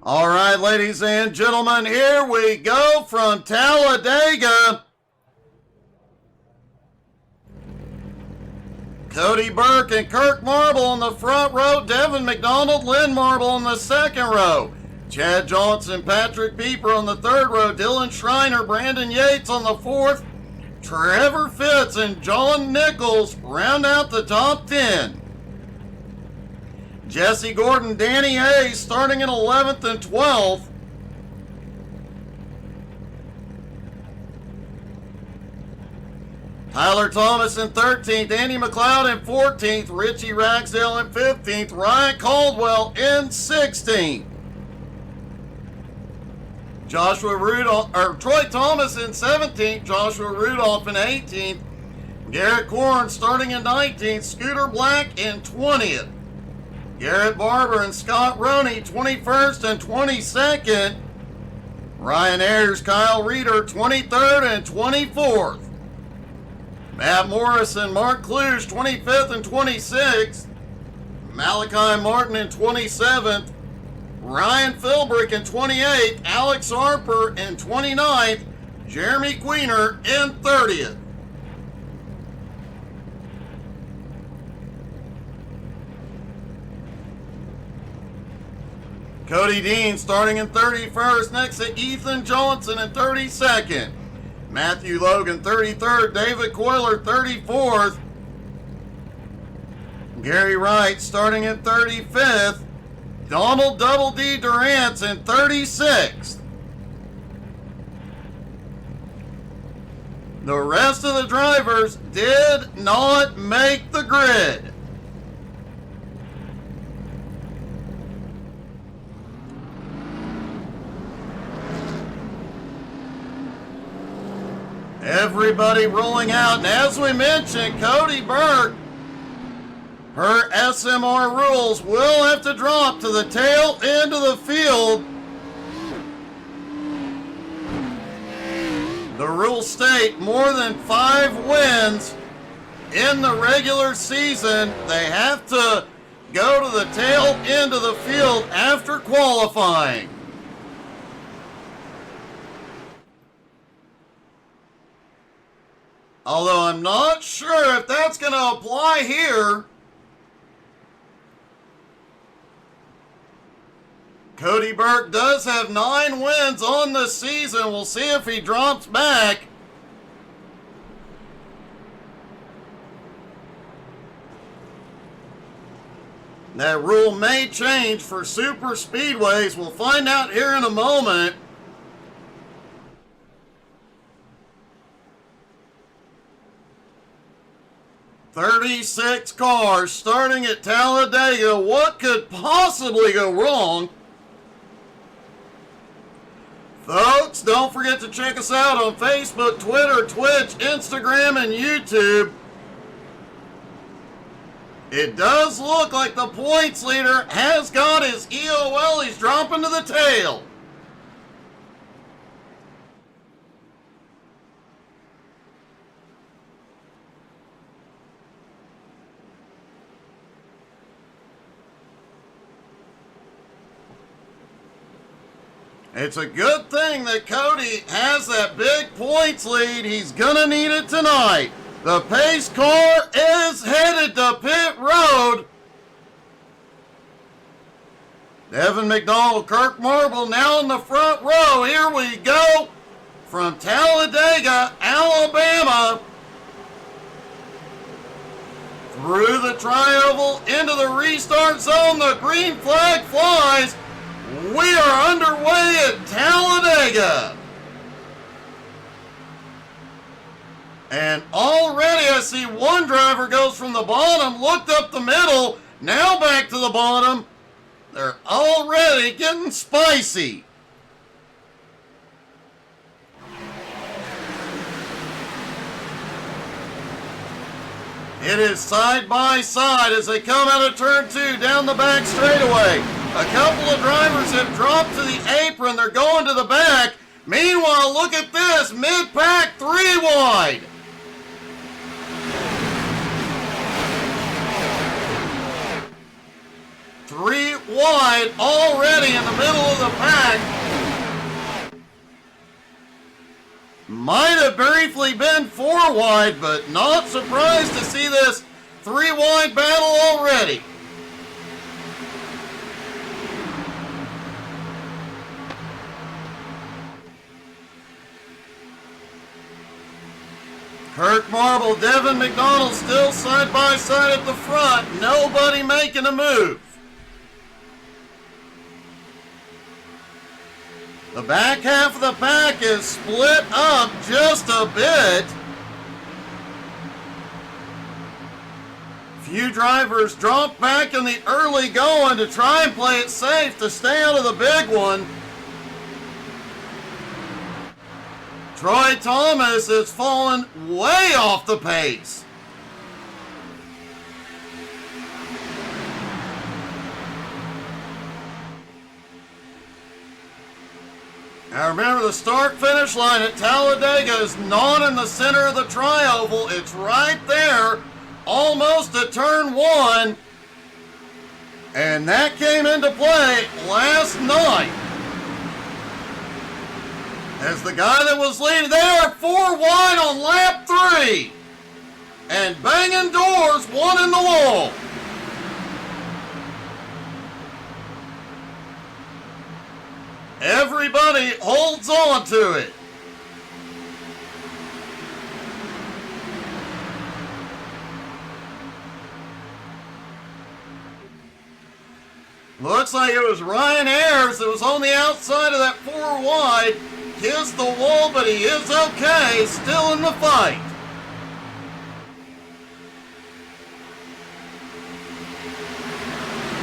All right, ladies and gentlemen, here we go from Talladega. Cody Burke and Kirk Marble in the front row. Devin McDonald, Lynn Marble in the second row. Chad Johnson, Patrick Pieper on the third row. Dylan Schreiner, Brandon Yates on the fourth. Trevor Fitz and John Nichols round out the top 10. Jesse Gordon, Danny Hayes starting in 11th and 12th. Tyler Thomas in 13th, Andy McLeod in 14th, Richie Ragsdale in 15th, Ryan Caldwell in 16th. Troy Thomas in 17th, Joshua Rudolph in 18th, Garrett Corn starting in 19th, Scooter Black in 20th. Garrett Barber and Scott Roney, 21st and 22nd. Ryan Ayers, Kyle Reeder, 23rd and 24th. Matt Morris and Mark Kluge, 25th and 26th. Malachi Martin in 27th. Ryan Philbrick in 28th. Alex Harper in 29th. Jeremy Queener in 30th. Cody Dean starting in 31st, next to Ethan Johnson in 32nd. Matthew Logan 33rd, David Coiler 34th. Gary Wright starting in 35th. Donald Double D Durant in 36th. The rest of the drivers did not make the grid. Everybody rolling out, and as we mentioned, Cody Burke, her SMR rules will have to drop to the tail end of the field. The rules state more than 5 wins in the regular season. They have to go to the tail end of the field after qualifying. Although I'm not sure if that's going to apply here. Cody Burke does have 9 wins on the season. We'll see if he drops back. That rule may change for super speedways. We'll find out here in a moment. "36 cars starting at Talladega. What could possibly go wrong?" Folks, don't forget to check us out on Facebook, Twitter, Twitch, Instagram, and YouTube. It does look like the points leader has got his EOL. He's dropping to the tail. It's a good thing that Cody has that big points lead. He's gonna need it tonight. The pace car is headed to pit road. Devin McDonald, Kirk Marble now in the front row. Here we go from Talladega, Alabama. Through the tri-oval into the restart zone. The green flag flies. We are underway at Talladega. And already I see one driver goes from the bottom, looked up the middle, now back to the bottom. They're already getting spicy. It is side by side as they come out of turn 2 down the back straightaway. A couple of drivers have dropped to the apron. They're going to the back. Meanwhile, look at this. Mid-pack 3 wide. 3 wide already in the middle of the pack. Might have briefly been 4 wide, but not surprised to see this 3 wide battle already. Kirk Marble, Devin McDonald still side by side at the front. Nobody making a move. The back half of the pack is split up just a bit. Few drivers drop back in the early going to try and play it safe to stay out of the big one. Troy Thomas has fallen way off the pace. Now remember, the start-finish line at Talladega is not in the center of the tri-oval. It's right there, almost at turn 1. And that came into play last night. As the guy that was leading, they are 4 wide on lap 3. And banging doors, 1 in the wall. Everybody holds on to it. Looks like it was Ryan Ayers that was on the outside of that 4 wide. Kissed the wall, but he is okay. Still in the fight.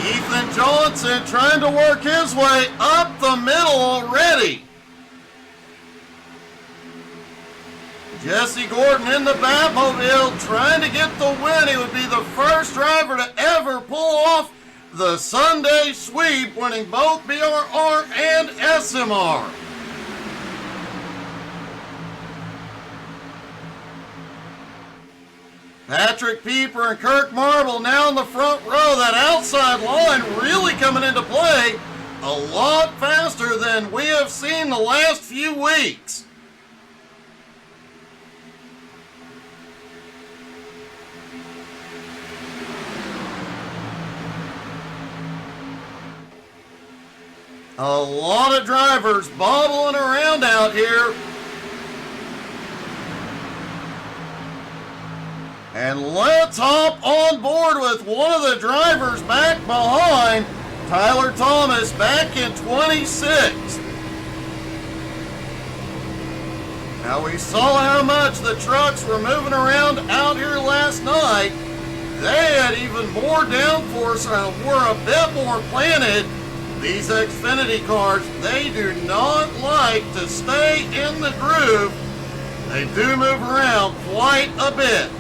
Ethan Johnson trying to work his way up the middle already. Jesse Gordon in the Batmobile trying to get the win. He would be the first driver to ever pull off the Sunday sweep, winning both BRR and SMR. Patrick Pieper and Kirk Marble now in the front row. That outside line really coming into play a lot faster than we have seen the last few weeks. A lot of drivers bobbling around out here. And let's hop on board with one of the drivers back behind, Tyler Thomas, back in 26th. Now we saw how much the trucks were moving around out here last night. They had even more downforce and were a bit more planted. These Xfinity cars, they do not like to stay in the groove. They do move around quite a bit.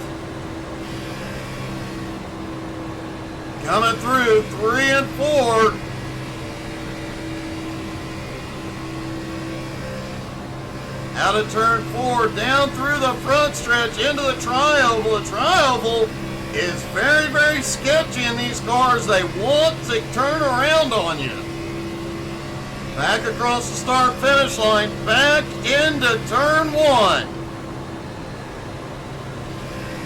Coming through 3 and 4. Out of turn 4, down through the front stretch into the tri-oval. The tri-oval is very, very sketchy in these cars. They want to turn around on you. Back across the start-finish line, back into turn 1.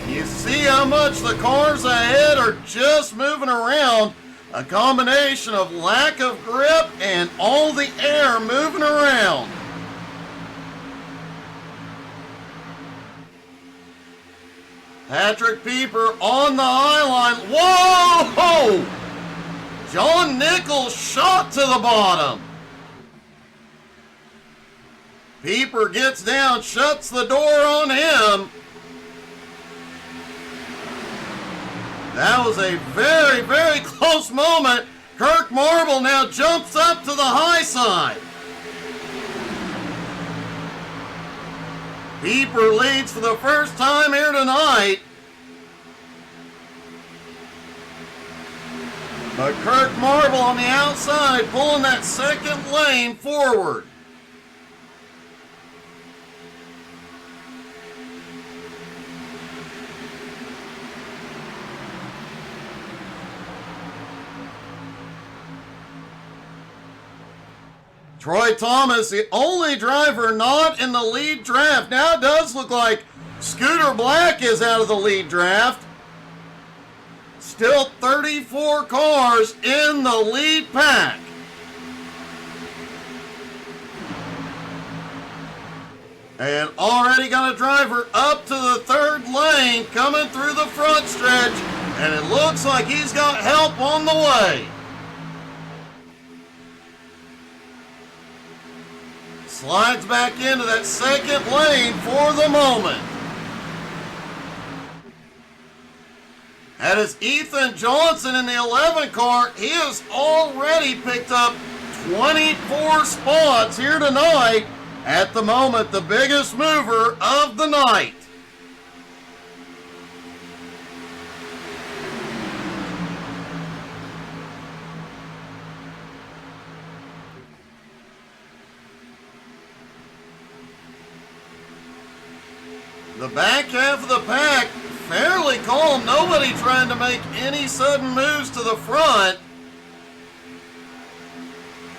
You see how much the cars ahead are just moving around. A combination of lack of grip and all the air moving around. Patrick Pieper on the high line. Whoa! John Nichols shot to the bottom. Pieper gets down, shuts the door on him. That was a very, very close moment. Kirk Marble now jumps up to the high side. Pieper leads for the first time here tonight. But Kirk Marble on the outside pulling that second lane forward. Troy Thomas, the only driver not in the lead draft. Now it does look like Scooter Black is out of the lead draft. Still 34 cars in the lead pack. And already got a driver up to the third lane coming through the front stretch. And it looks like he's got help on the way. Slides back into that second lane for the moment. That is Ethan Johnson in the 11 car. He has already picked up 24 spots here tonight. At the moment, the biggest mover of the night. The back half of the pack fairly calm. Nobody trying to make any sudden moves to the front.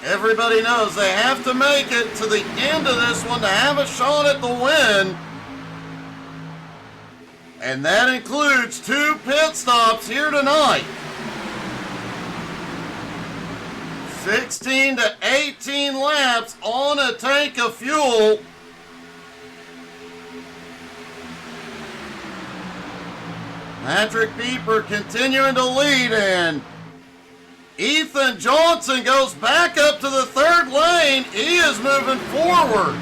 Everybody knows they have to make it to the end of this one to have a shot at the win. And that includes 2 pit stops here tonight. 16 to 18 laps on a tank of fuel. Patrick Pieper continuing to lead, and Ethan Johnson goes back up to the third lane. He is moving forward.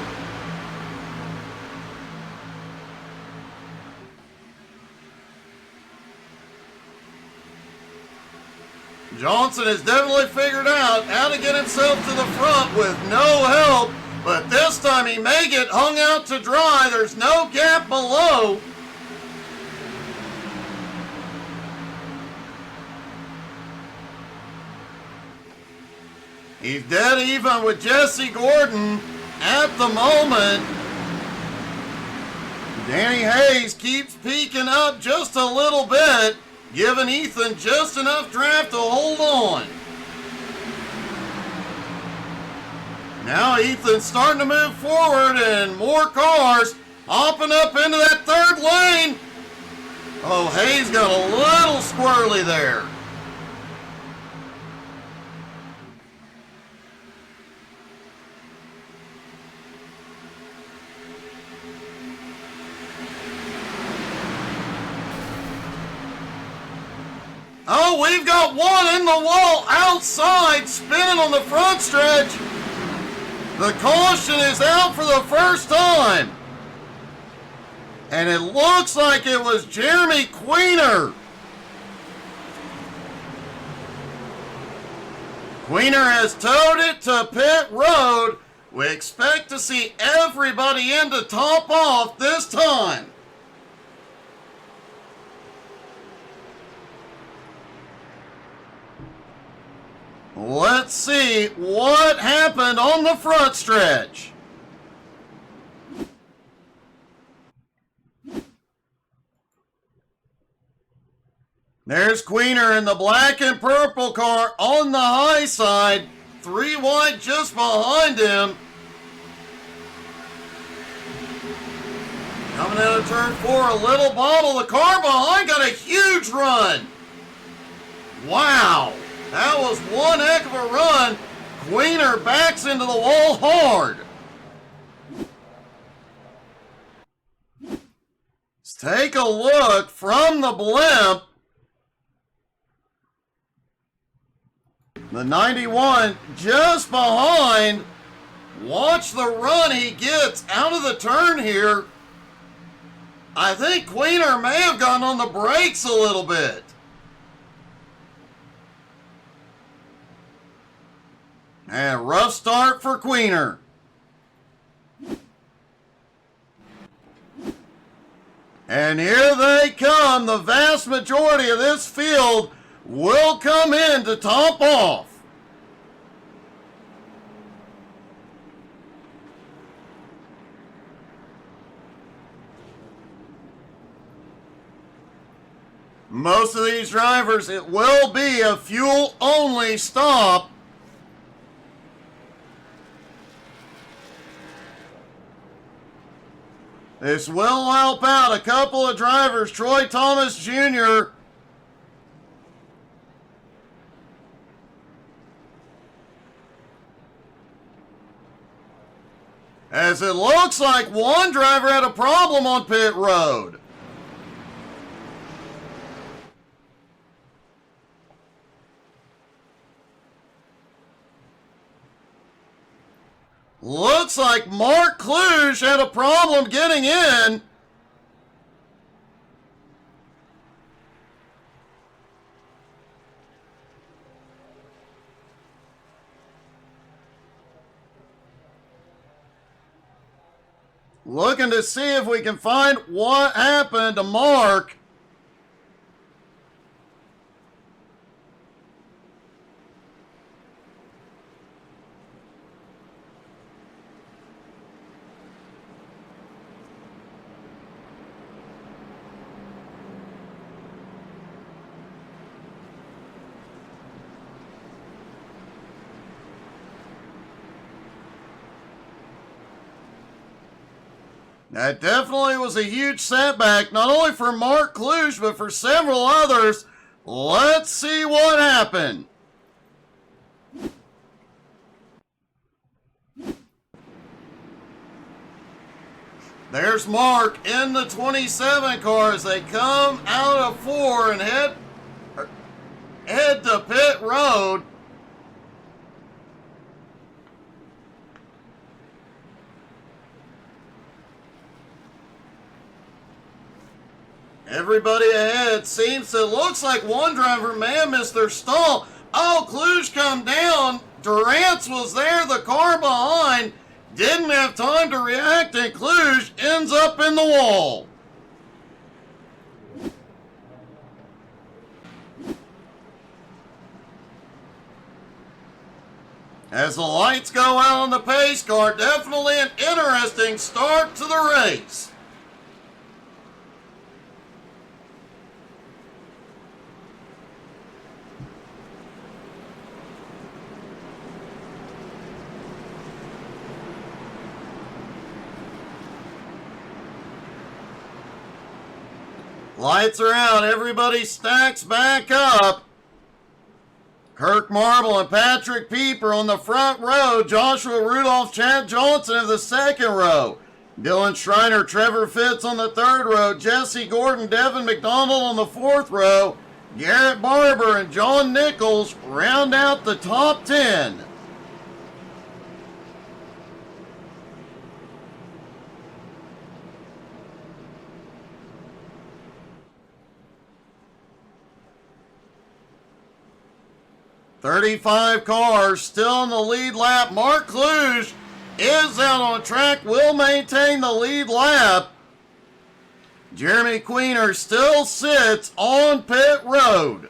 Johnson has definitely figured out how to get himself to the front with no help, but this time he may get hung out to dry. There's no gap below. He's dead even with Jesse Gordon at the moment. Danny Hayes keeps peeking up just a little bit, giving Ethan just enough draft to hold on. Now Ethan's starting to move forward and more cars hopping up into that third lane. Oh, Hayes got a little squirrely there. Oh, we've got one in the wall outside, spinning on the front stretch. The caution is out for the first time. And it looks like it was Jeremy Queener. Queener has towed it to pit road. We expect to see everybody in to top off this time. Let's see what happened on the front stretch. There's Queener in the black and purple car on the high side. 3 wide just behind him. Coming out of turn 4, a little bobble. The car behind got a huge run. Wow. That was one heck of a run. Queener backs into the wall hard. Let's take a look from the blimp. The 91 just behind. Watch the run he gets out of the turn here. I think Queener may have gone on the brakes a little bit. And rough start for Queener. And here they come. The vast majority of this field will come in to top off. Most of these drivers, it will be a fuel-only stop. This will help out a couple of drivers. Troy Thomas Jr. As it looks like one driver had a problem on pit road. Looks like Mark Kluge had a problem getting in. Looking to see if we can find what happened to Mark. That definitely was a huge setback, not only for Mark Kluge, but for several others. Let's see what happened. There's Mark in the 27 car as they come out of 4 and head to pit road. Everybody ahead seems it looks like one driver may have missed their stall. Oh, Kluge come down. Durant's was there, the car behind. Didn't have time to react, and Kluge ends up in the wall. As the lights go out on the pace car, definitely an interesting start to the race. Lights are out. Everybody stacks back up. Kirk Marble and Patrick Pieper on the front row. Joshua Rudolph, Chad Johnson of the second row. Dylan Schreiner, Trevor Fitz on the third row. Jesse Gordon, Devin McDonald on the fourth row. Garrett Barber and John Nichols round out the top 10. "35 cars still in the lead lap. Mark Kluge is out on track, will maintain the lead lap. Jeremy Queener still sits on pit road.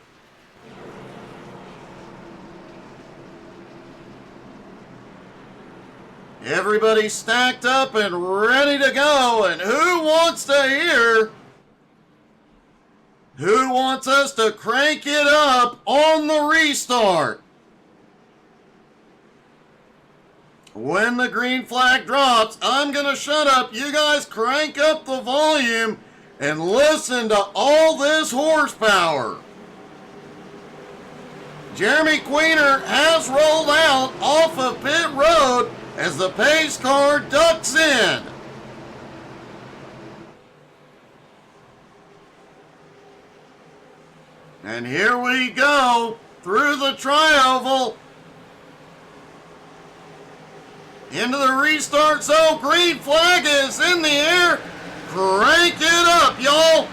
Everybody stacked up and ready to go. And who wants to hear? Who wants us to crank it up on the restart? When the green flag drops, I'm going to shut up. You guys crank up the volume and listen to all this horsepower. Jeremy Queener has rolled out off of pit road as the pace car ducks in. And here we go through the tri-oval into the restart zone. Green flag is in the air. Crank it up, y'all.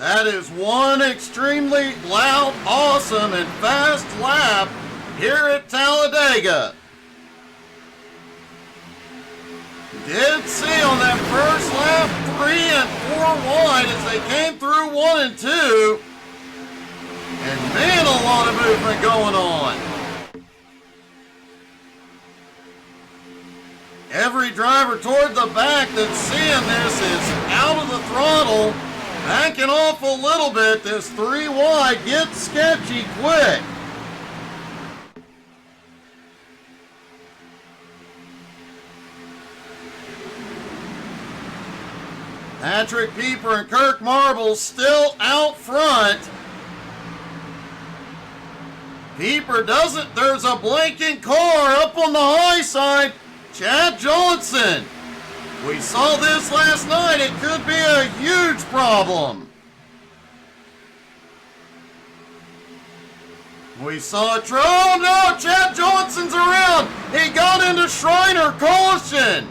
That is one extremely loud, awesome, and fast lap here at Talladega. Did see on that first lap 3 and 4 wide as they came through 1 and 2. And man, a lot of movement going on. Every driver toward the back that's seeing this is out of the throttle, backing off a little bit. This 3 wide gets sketchy quick. Patrick Pieper and Kirk Marble still out front. Pieper doesn't, there's a blinking car up on the high side. Chad Johnson. We saw this last night. It could be a huge problem. We saw a oh no, Chad Johnson's around. He got into Schreiner, caution.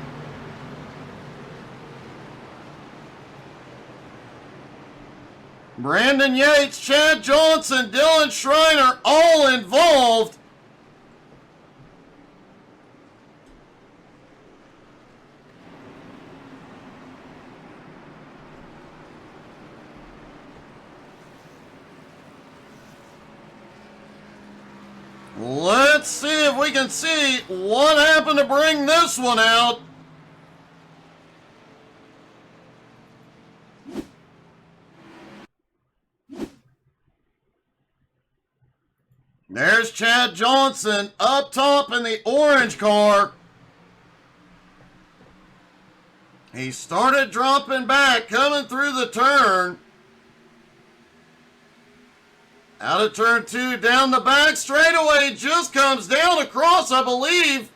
Brandon Yates, Chad Johnson, Dylan Schreiner, all involved. Let's see if we can see what happened to bring this one out. There's Chad Johnson up top in the orange car. He started dropping back, coming through the turn. Out of turn 2, down the back straightaway, just comes down across, I believe.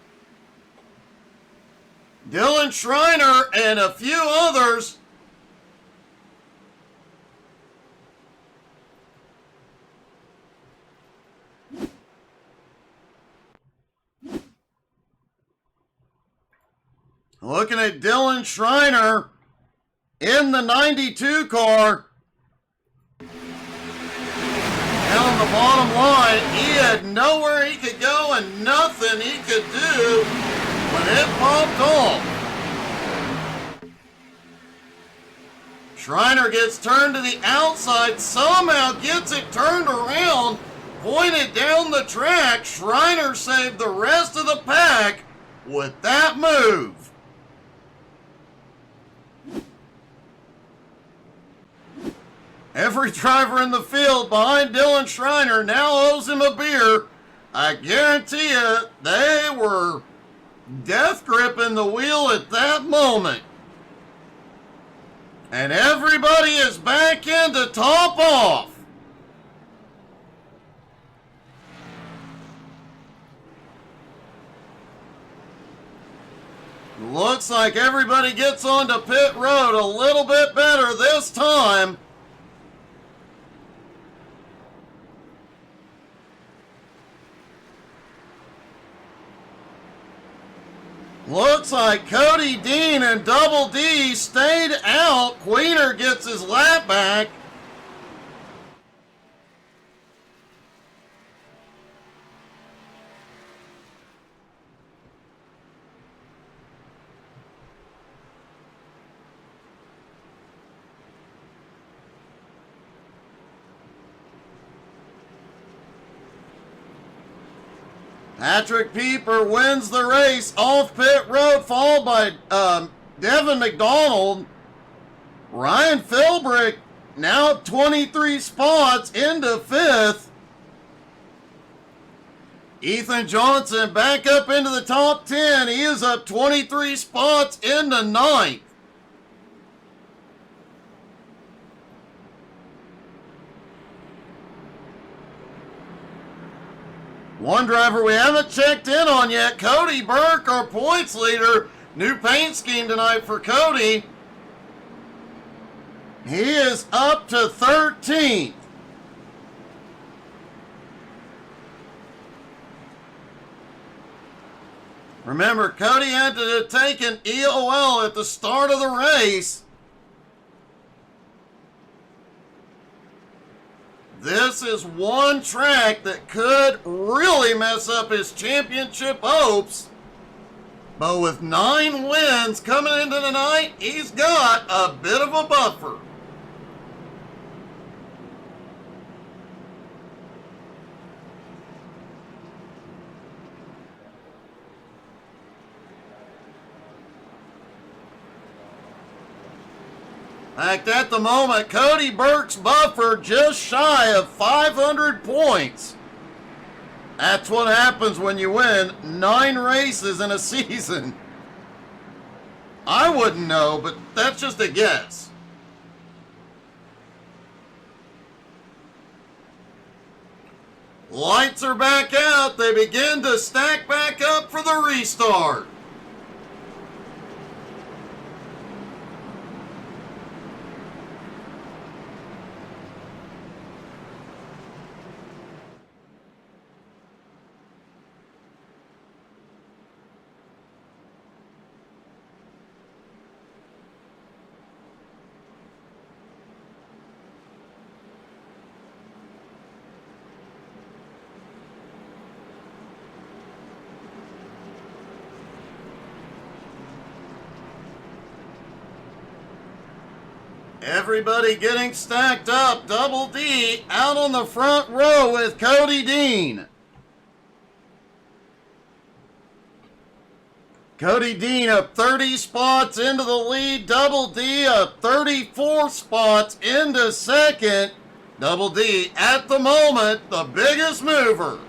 Dylan Schreiner and a few others. Looking at Dylan Schreiner in the 92 car. Down the bottom line, he had nowhere he could go and nothing he could do when it popped off. Schreiner gets turned to the outside, somehow gets it turned around, pointed down the track. Schreiner saved the rest of the pack with that move. Every driver in the field behind Dylan Schreiner now owes him a beer. I guarantee you, they were death gripping the wheel at that moment. And everybody is back in to top off. Looks like everybody gets onto pit road a little bit better this time. Looks like Cody Dean and Double D stayed out. Queener gets his lap back. Patrick Pieper wins the race off pit road, followed by Devin McDonald. Ryan Philbrick now 23 spots into 5th. Ethan Johnson back up into the top 10. He is up 23 spots into 9th. One driver we haven't checked in on yet, Cody Burke, our points leader. New paint scheme tonight for Cody. He is up to 13th. Remember, Cody had to take an EOL at the start of the race. this is one track that could really mess up his championship hopes. But with 9 wins coming into the night, he's got a bit of a buffer. In fact, at the moment, Cody Burke's buffer just shy of 500 points. That's what happens when you win 9 races in a season. I wouldn't know, but that's just a guess. Lights are back out. They begin to stack back up for the restart. Everybody getting stacked up. Double D out on the front row with Cody Dean. Cody Dean up 30 spots into the lead. Double D up 34 spots into second. Double D at the moment the biggest mover.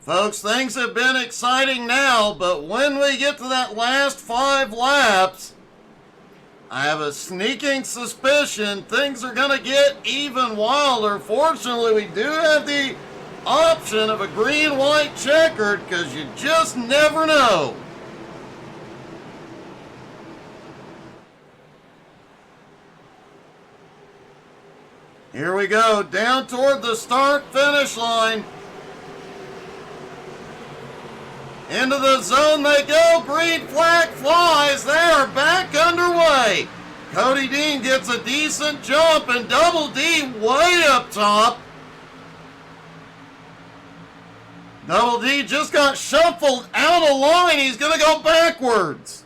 Folks, things have been exciting now, but when we get to that last 5 laps, I have a sneaking suspicion things are going to get even wilder. Fortunately, we do have the option of a green-white checkered because you just never know. Here we go, down toward the start-finish line. Into the zone they go. Green flag flies. They are back underway. Cody Dean gets a decent jump and Double D way up top. Double D just got shuffled out of line. He's going to go backwards.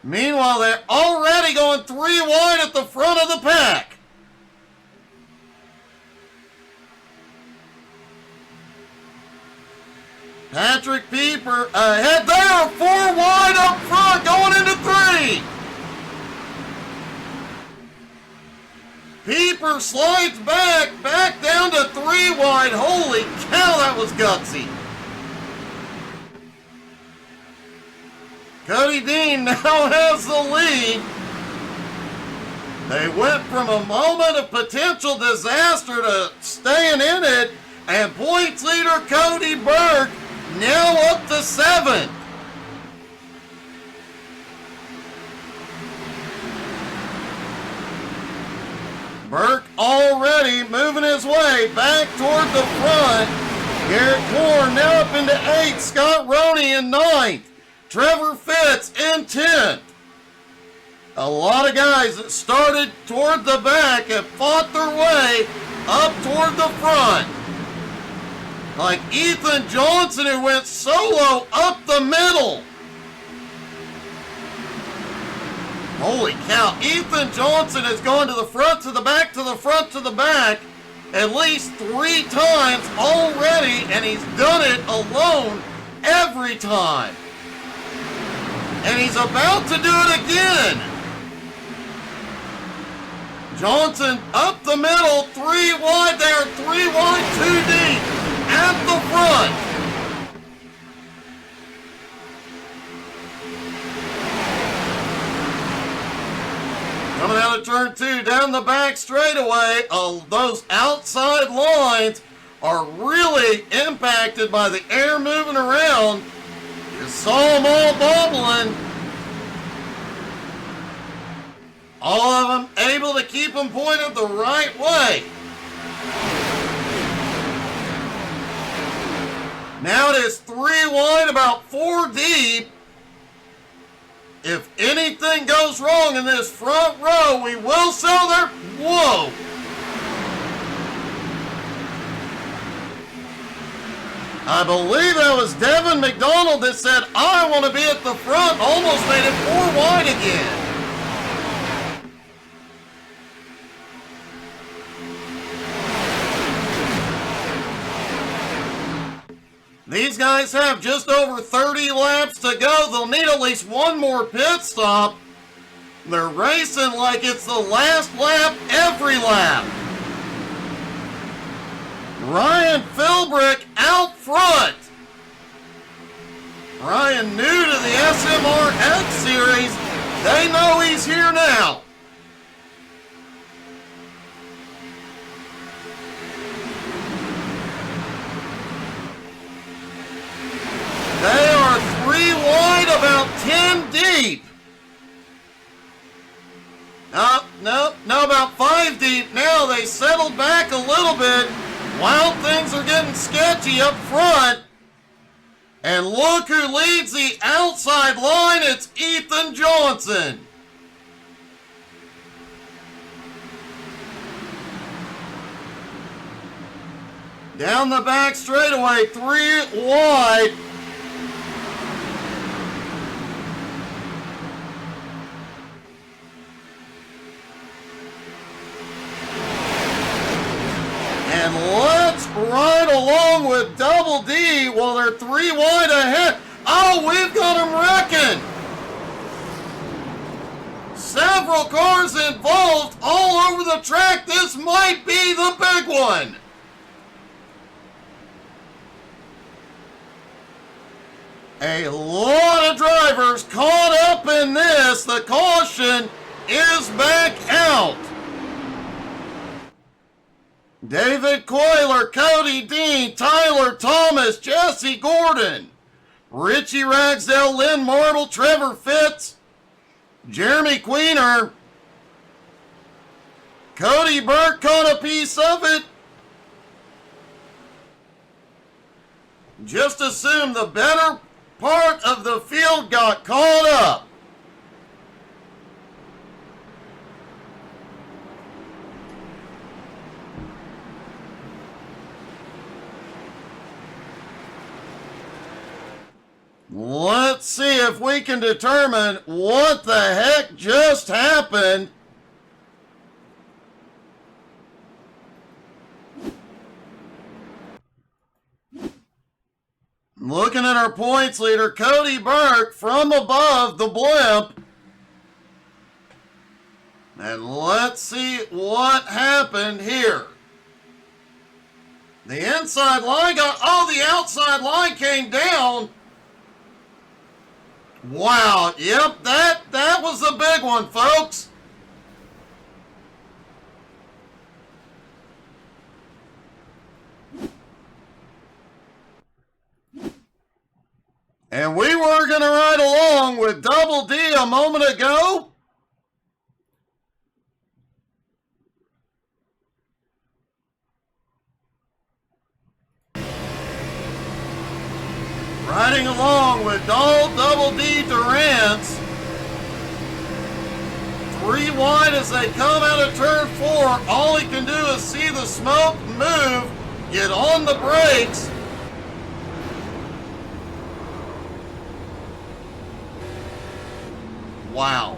Meanwhile, they're already going 3 wide at the front of the pack. Patrick Pieper ahead there, 4 wide up front, going into 3. Pieper slides back down to 3 wide. Holy cow, that was gutsy. Cody Dean now has the lead. They went from a moment of potential disaster to staying in it, and points leader Cody Burke now up to 7. Burke already moving his way back toward the front. Garrett Korn now up into 8th. Scott Roney in 9th. Trevor Fitz in 10th. A lot of guys that started toward the back have fought their way up toward the front. Like Ethan Johnson, who went solo up the middle. Holy cow, Ethan Johnson has gone to the front, to the back, to the front, to the back at least 3 times already, and he's done it alone every time. And he's about to do it again. Johnson up the middle, 3 wide there, 3 wide, 2 deep. At the front. Coming out of turn 2, down the back straightaway. Those outside lines are really impacted by the air moving around. You saw them all bobbling. All of them able to keep them pointed the right way. Now it is 3 wide, about 4 deep. If anything goes wrong in this front row, we will sell their... Whoa! I believe that was Devin McDonald that said, I want to be at the front. Almost made it 4 wide again. These guys have just over 30 laps to go. They'll need at least one more pit stop. They're racing like it's the last lap every lap. Ryan Philbrick out front. Ryan new to the SMR X Series. They know he's here now. They are 3 wide, about 10 deep. No, about 5 deep now. They settled back a little bit. While things are getting sketchy up front. And look who leads the outside line. It's Ethan Johnson. Down the back straightaway, 3 wide. And let's ride along with Double D while they're 3 wide ahead. Oh, we've got them wrecking. Several cars involved all over the track. This might be the big one. A lot of drivers caught up in this. The caution is back out. David Coyler, Cody Dean, Tyler Thomas, Jesse Gordon, Richie Ragsdale, Lynn Marble, Trevor Fitz, Jeremy Queener, Cody Burke caught a piece of it. Just assume the better part of the field got caught up. Let's see if we can determine what the heck just happened. Looking at our points leader, Cody Burke from above the blimp. And let's see what happened here. The inside line the outside line came down. Wow, yep, that was a big one, folks. And we were going to ride along with Double D a moment ago. Riding along with Double D Durance. 3 wide as they come out of turn 4. All he can do is see the smoke move, get on the brakes. Wow.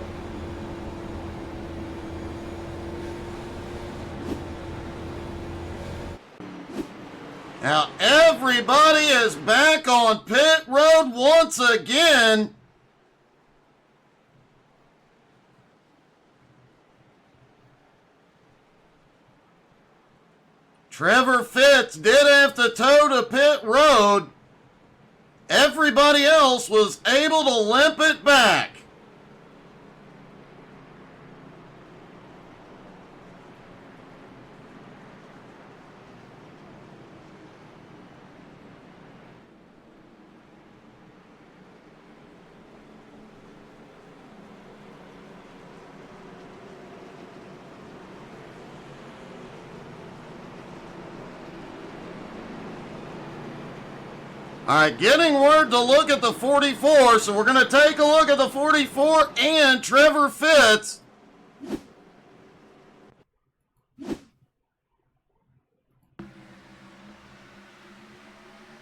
Now everybody is back on pit road once again. Trevor Fitz did have to tow to pit road. Everybody else was able to limp it back. right, getting word to look at the 44, so we're going to take a look at the 44 and Trevor Fitz.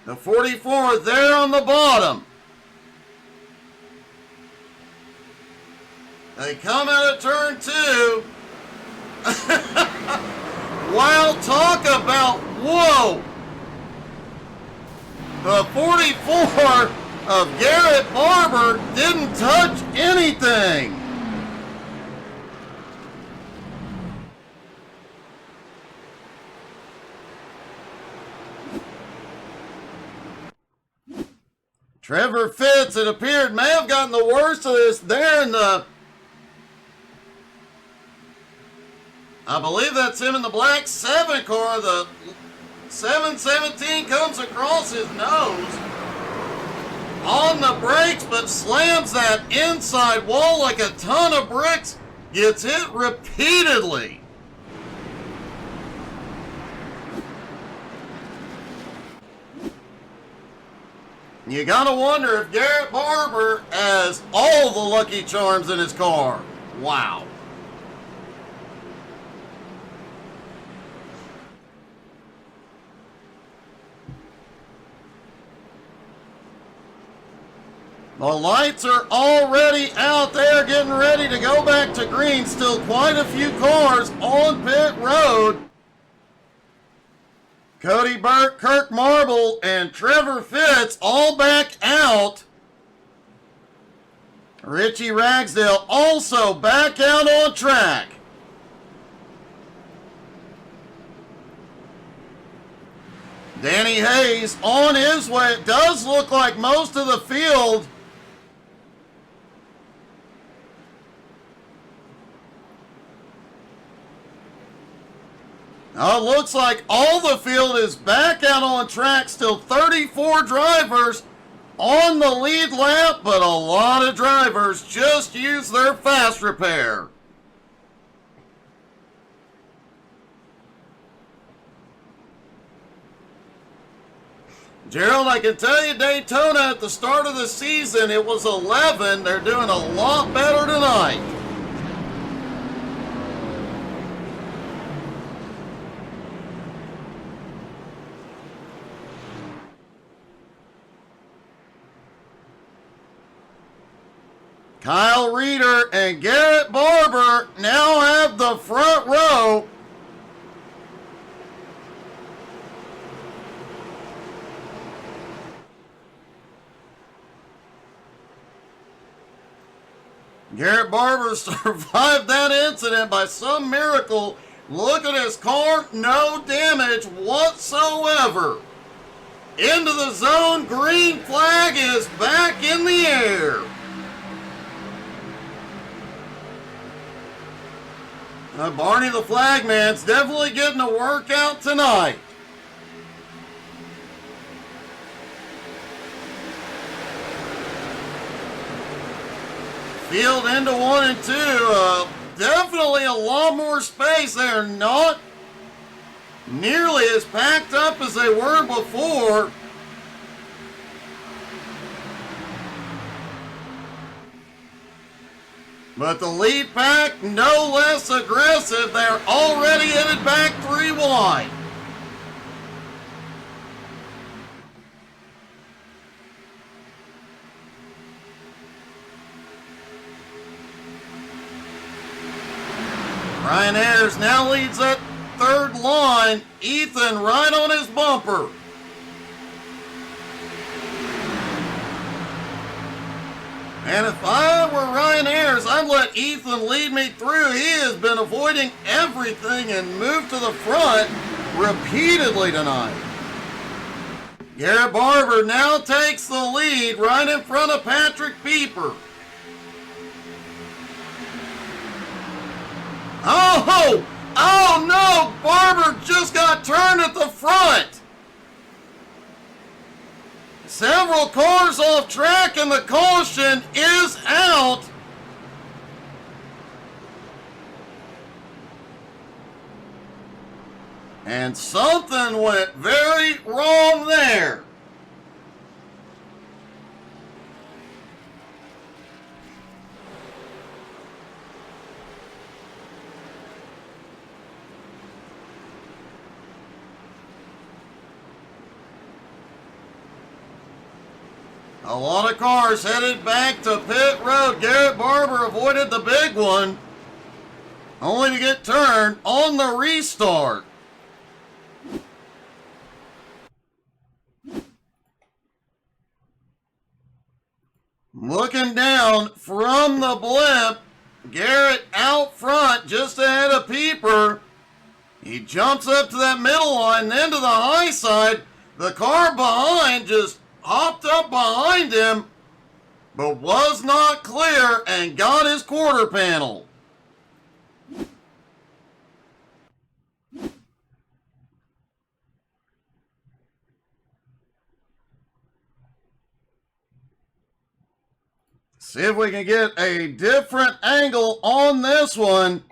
The 44 there on the bottom. They come out of turn 2. Wow, talk about whoa. The 44 of Garrett Barber didn't touch anything. Trevor Fitz, it appeared, may have gotten the worst of this there in the... I believe that's him in the black 7 car. The 717 comes across his nose on the brakes, but slams that inside wall like a ton of bricks. Gets hit repeatedly. You gotta wonder if Garrett Barber has all the Lucky Charms in his car. Wow. The lights are already out there getting ready to go back to green. Still quite a few cars on pit road. Cody Burke, Kirk Marble, and Trevor Fitz all back out. Richie Ragsdale also back out on track. Danny Hayes on his way. It does look like most of the field it looks like all the field is back out on track. Still 34 drivers on the lead lap, but a lot of drivers just use their fast repair. Gerald, I can tell you Daytona at the start of the season, it was 11. They're doing a lot better tonight. Kyle Reeder and Garrett Barber now have the front row. Garrett Barber survived that incident by some miracle. Look at his car, no damage whatsoever. Into the zone, green flag is back in the air. Barney the Flagman's definitely getting a workout tonight. Field into 1 and 2. Definitely a lot more space. They're not nearly as packed up as they were before. But the lead pack, no less aggressive. They're already headed back 3 wide. Ryan Ayers now leads that 3rd line. Ethan right on his bumper. And if I were Ryan Ayers, I'd let Ethan lead me through. He has been avoiding everything and moved to the front repeatedly tonight. Garrett Barber now takes the lead right in front of Patrick Pieper. Oh no, Barber just got turned at the front. Several cars off track and the caution is out. And something went very wrong there. A lot of cars headed back to pit road. Garrett Barber avoided the big one, only to get turned on the restart. Looking down from the blimp, Garrett out front just ahead of Pieper. He jumps up to that middle line, then to the high side. The car behind just hopped up behind him, but was not clear and got his quarter panel. See if we can get a different angle on this one.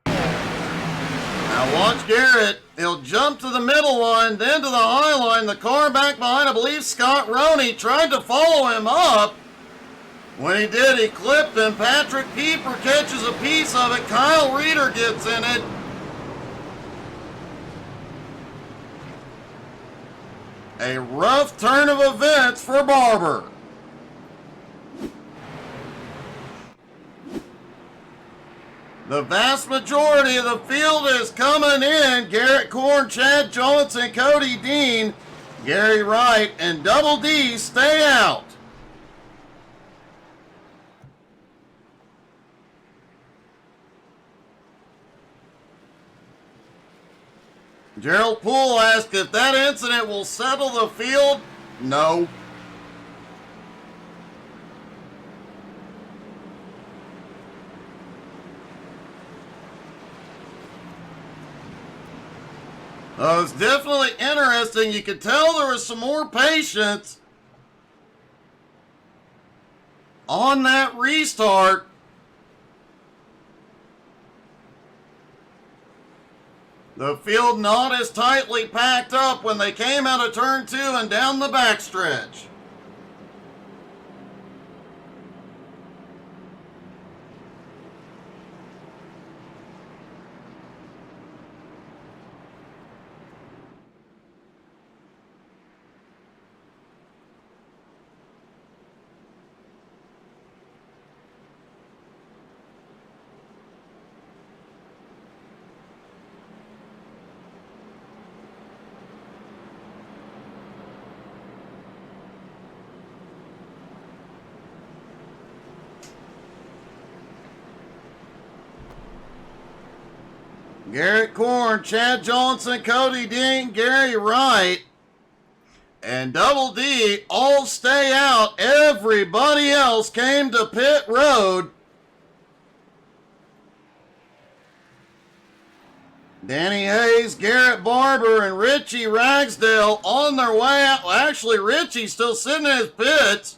Now watch Garrett. He'll jump to the middle line, then to the high line. The car back behind, I believe Scott Roney, tried to follow him up. When he did, he clipped him. Patrick Pieper catches a piece of it. Kyle Reeder gets in it. A rough turn of events for Barber. The vast majority of the field is coming in. Garrett Korn, Chad Johnson, Cody Dean, Gary Wright, and Double D stay out. Gerald Poole asked if that incident will settle the field. No. It was definitely interesting. You could tell there was some more patience on that restart. The field not as tightly packed up when they came out of turn 2 and down the backstretch. Garrett Korn, Chad Johnson, Cody Dean, Gary Wright, and Double D all stay out. Everybody else came to pit road. Danny Hayes, Garrett Barber, and Richie Ragsdale on their way out. Well, actually, Richie's still sitting in his pits.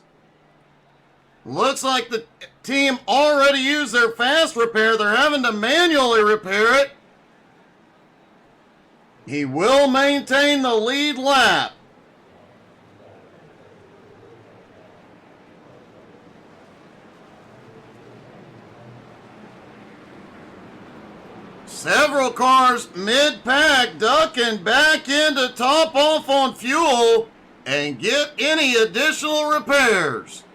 Looks like the team already used their fast repair. They're having to manually repair it. He will maintain the lead lap. Several cars mid-pack ducking back in to top off on fuel and get any additional repairs.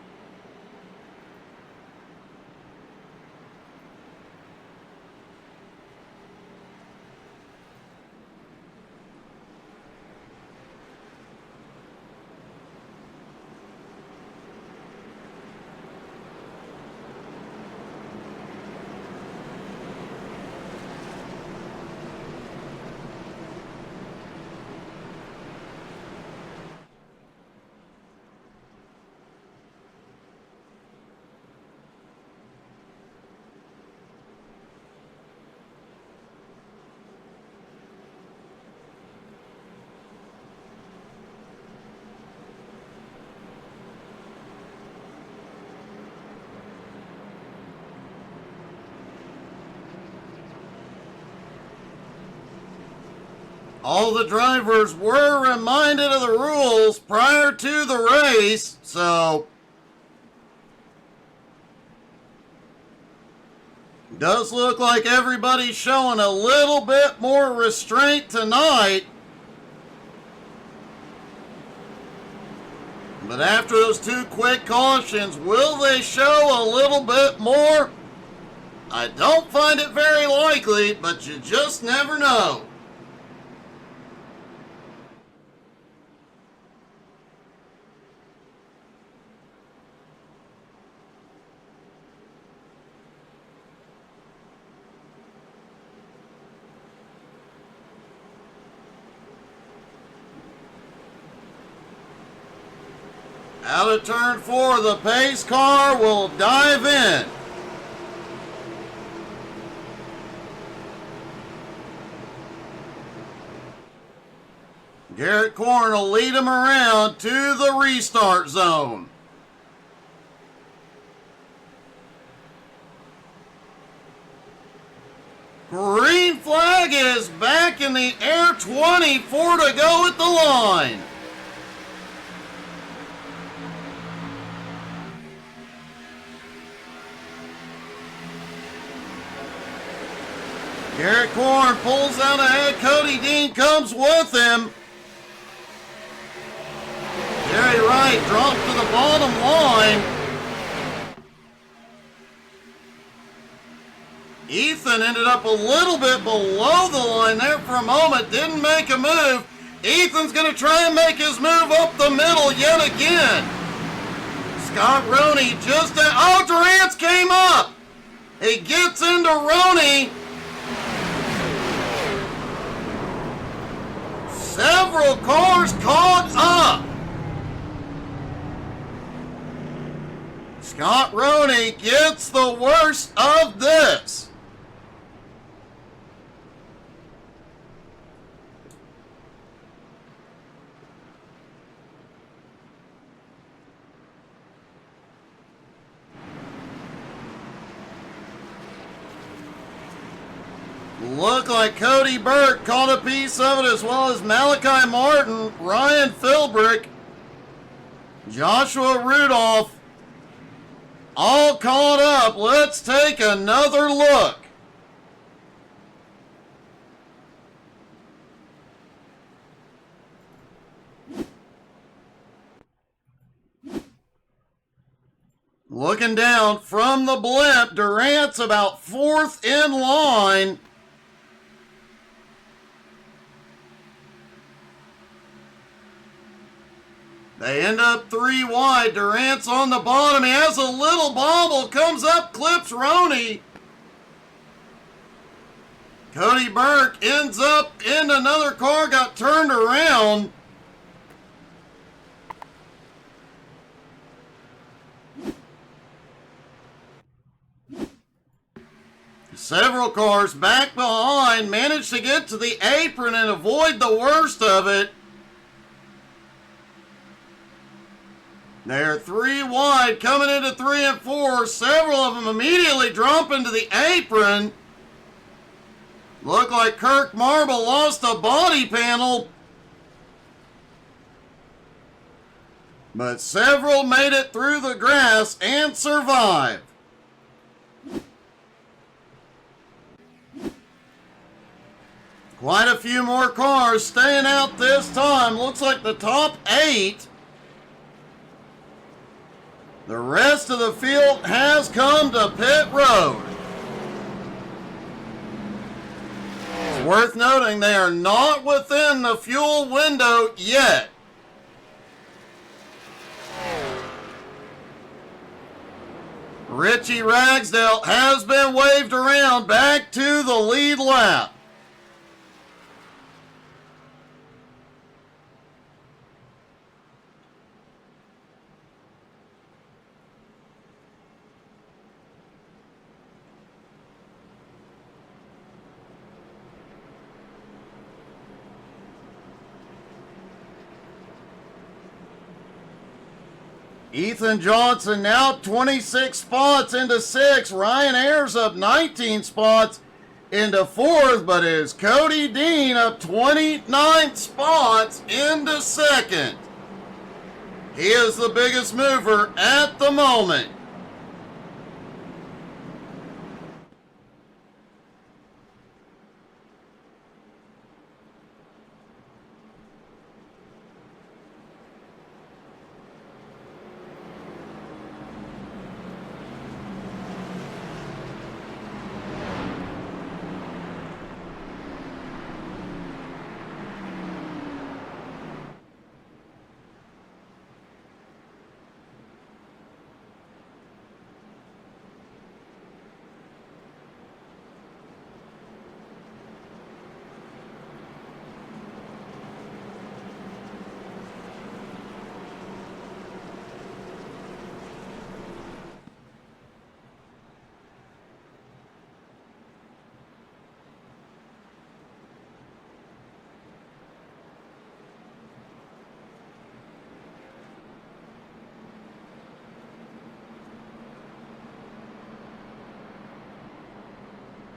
All the drivers were reminded of the rules prior to the race, so Does look like everybody's showing a little bit more restraint tonight. But after those two quick cautions, will they show a little bit more? I don't find it very likely, but you just never know. Out of turn 4, the pace car will dive in. Garrett Corn will lead him around to the restart zone. Green flag is back in the air, 24 to go at the line. Garrett Corn pulls out ahead. Cody Dean comes with him. Jerry Wright dropped to the bottom line. Ethan ended up a little bit below the line there for a moment. Didn't make a move. Ethan's going to try and make his move up the middle yet again. Scott Roney just... Oh, Durance came up. He gets into Roney. Several cars caught up. Scott Roney gets the worst of this. Looked like Cody Burke caught a piece of it, as well as Malachi Martin, Ryan Philbrick, Joshua Rudolph, all caught up. Let's take another look. Looking down from the blimp, Durant's about 4th in line. They end up 3 wide. Durant's on the bottom. He has a little bobble. Comes up, clips Roney. Cody Burke ends up in another car, got turned around. Several cars back behind managed to get to the apron and avoid the worst of it. They're 3 wide, coming into 3 and 4. Several of them immediately drop into the apron. Look like Kirk Marble lost a body panel. But several made it through the grass and survived. Quite a few more cars staying out this time. Looks like the top 8. The rest of the field has come to pit road. It's worth noting they are not within the fuel window yet. Richie Ragsdale has been waved around back to the lead lap. Ethan Johnson now 26 spots into 6th. Ryan Ayers up 19 spots into 4th, but is Cody Dean up 29 spots into 2nd. He is the biggest mover at the moment.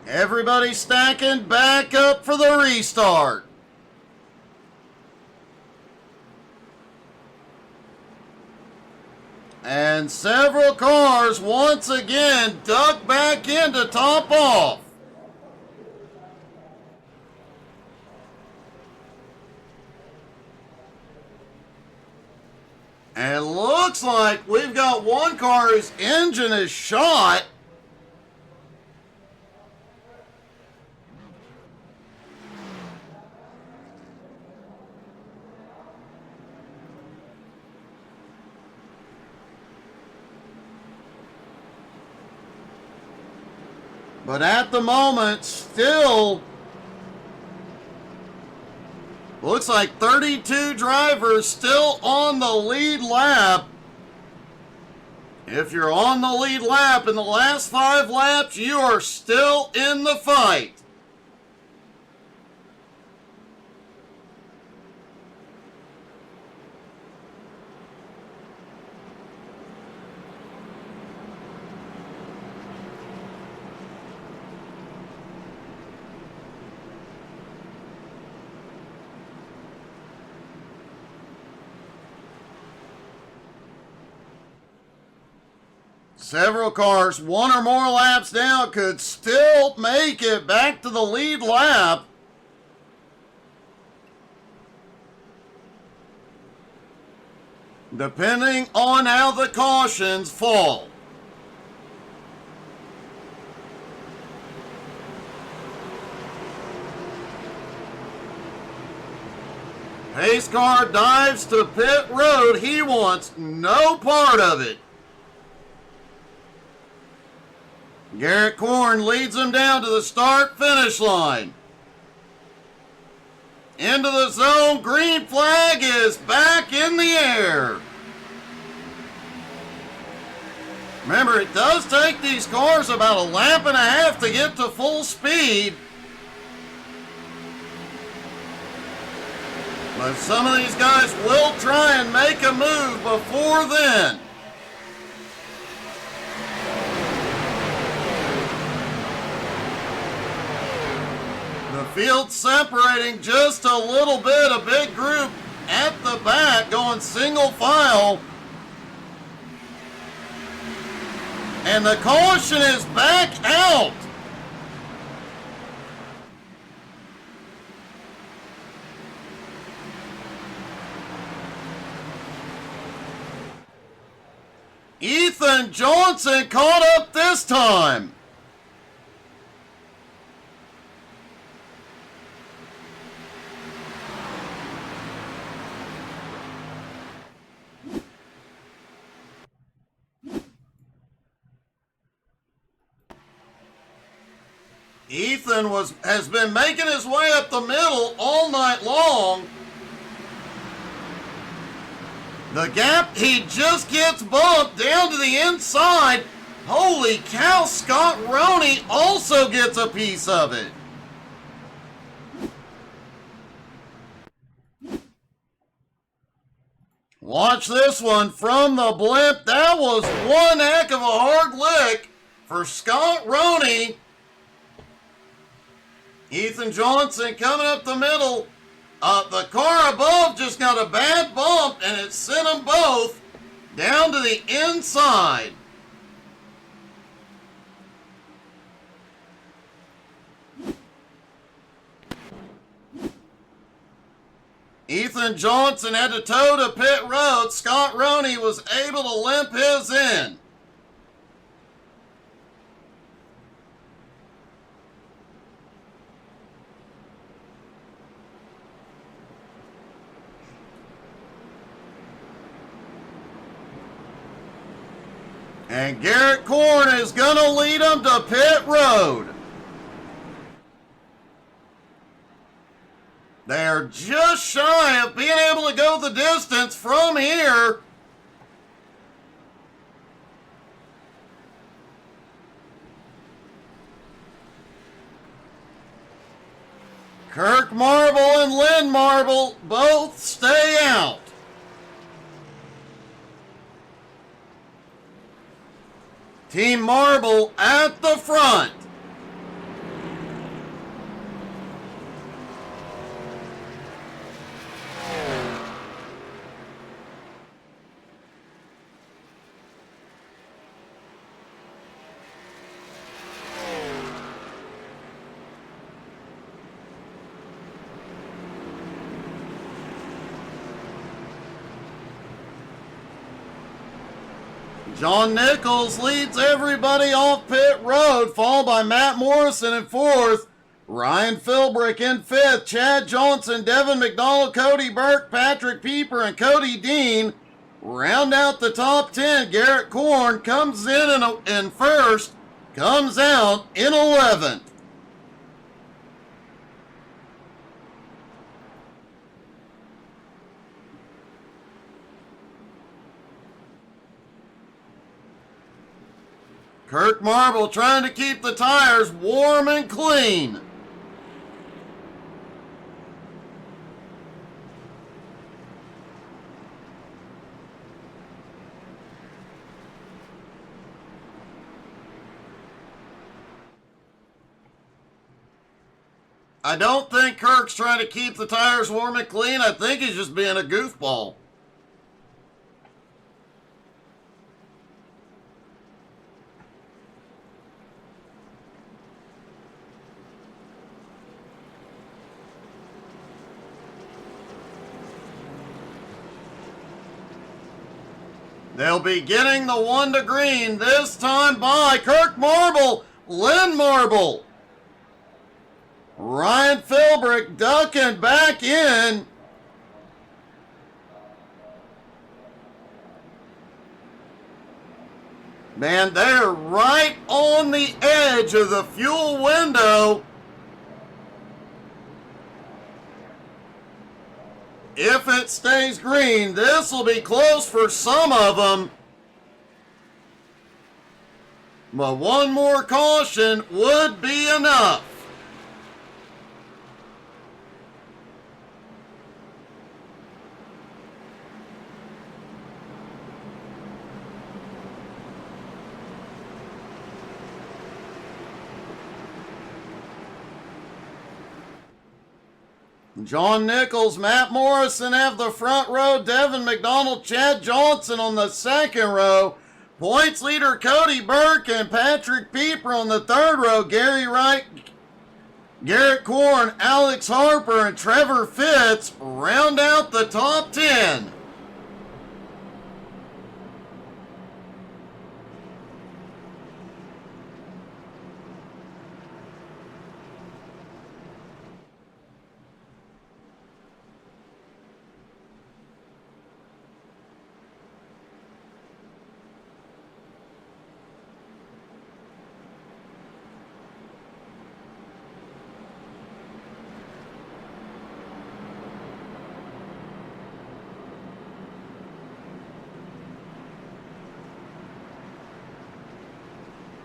Everybody stacking back up for the restart. And several cars once again duck back in to top off. And it looks like we've got one car whose engine is shot. But at the moment, still, looks like 32 drivers still on the lead lap. If you're on the lead lap in the last 5 laps, you are still in the fight. Several cars, 1 or more laps down, could still make it back to the lead lap. Depending on how the cautions fall. Pace car dives to pit road. He wants no part of it. Garrett Korn leads him down to the start-finish line. Into the zone. Green flag is back in the air. Remember, it does take these cars about a lap and a half to get to full speed. But some of these guys will try and make a move before then. The field separating just a little bit, a big group at the back going single file. And the caution is back out. Ethan Johnson caught up this time. Ethan has been making his way up the middle all night long. The gap, he just gets bumped down to the inside. Holy cow, Scott Roney also gets a piece of it. Watch this one from the blimp. That was one heck of a hard lick for Scott Roney. Ethan Johnson coming up the middle. The car above just got a bad bump and it sent them both down to the inside. Ethan Johnson had to tow to pit road. Scott Roney was able to limp his in. And Garrett Korn is going to lead them to pit road. They're just shy of being able to go the distance from here. Kirk Marble and Lynn Marble both stay out. Team Marble at the front. John Nichols leads everybody off pit road, followed by Matt Morrison in fourth. Ryan Philbrick in fifth. Chad Johnson, Devin McDonald, Cody Burke, Patrick Pieper, and Cody Dean round out the top 10. Garrett Korn comes in first, comes out in 11th. Kirk Marble trying to keep the tires warm and clean. I don't think Kirk's trying to keep the tires warm and clean. I think he's just being a goofball. They'll be getting the one to green this time by Kirk Marble, Lynn Marble. Ryan Philbrick ducking back in. Man, they're right on the edge of the fuel window. If it stays green, this will be close for some of them. But one more caution would be enough. John Nichols, Matt Morrison have the front row. Devin McDonald, Chad Johnson on the second row. Points leader Cody Burke and Patrick Pieper on the third row. Gary Wright, Garrett Korn, Alex Harper, and Trevor Fitz round out the top 10.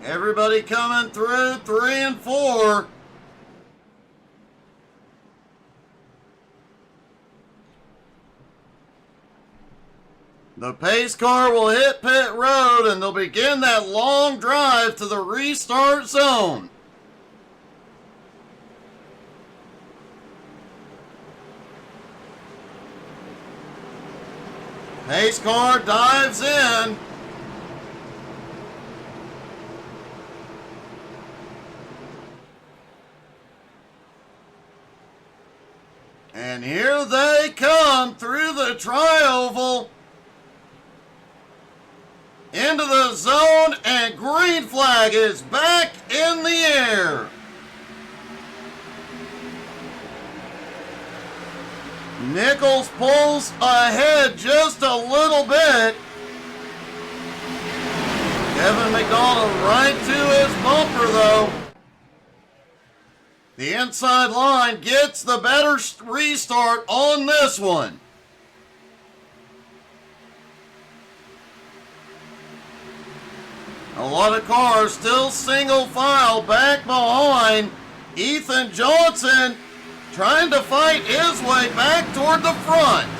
Everybody coming through 3 and 4. The pace car will hit pit road and they'll begin that long drive to the restart zone. Pace car dives in. And here they come through the tri-oval into the zone, and green flag is back in the air. Nichols pulls ahead just a little bit. Devin McDonald right to his bumper though. The inside line gets the better restart on this one. A lot of cars still single file back behind. Ethan Johnson trying to fight his way back toward the front.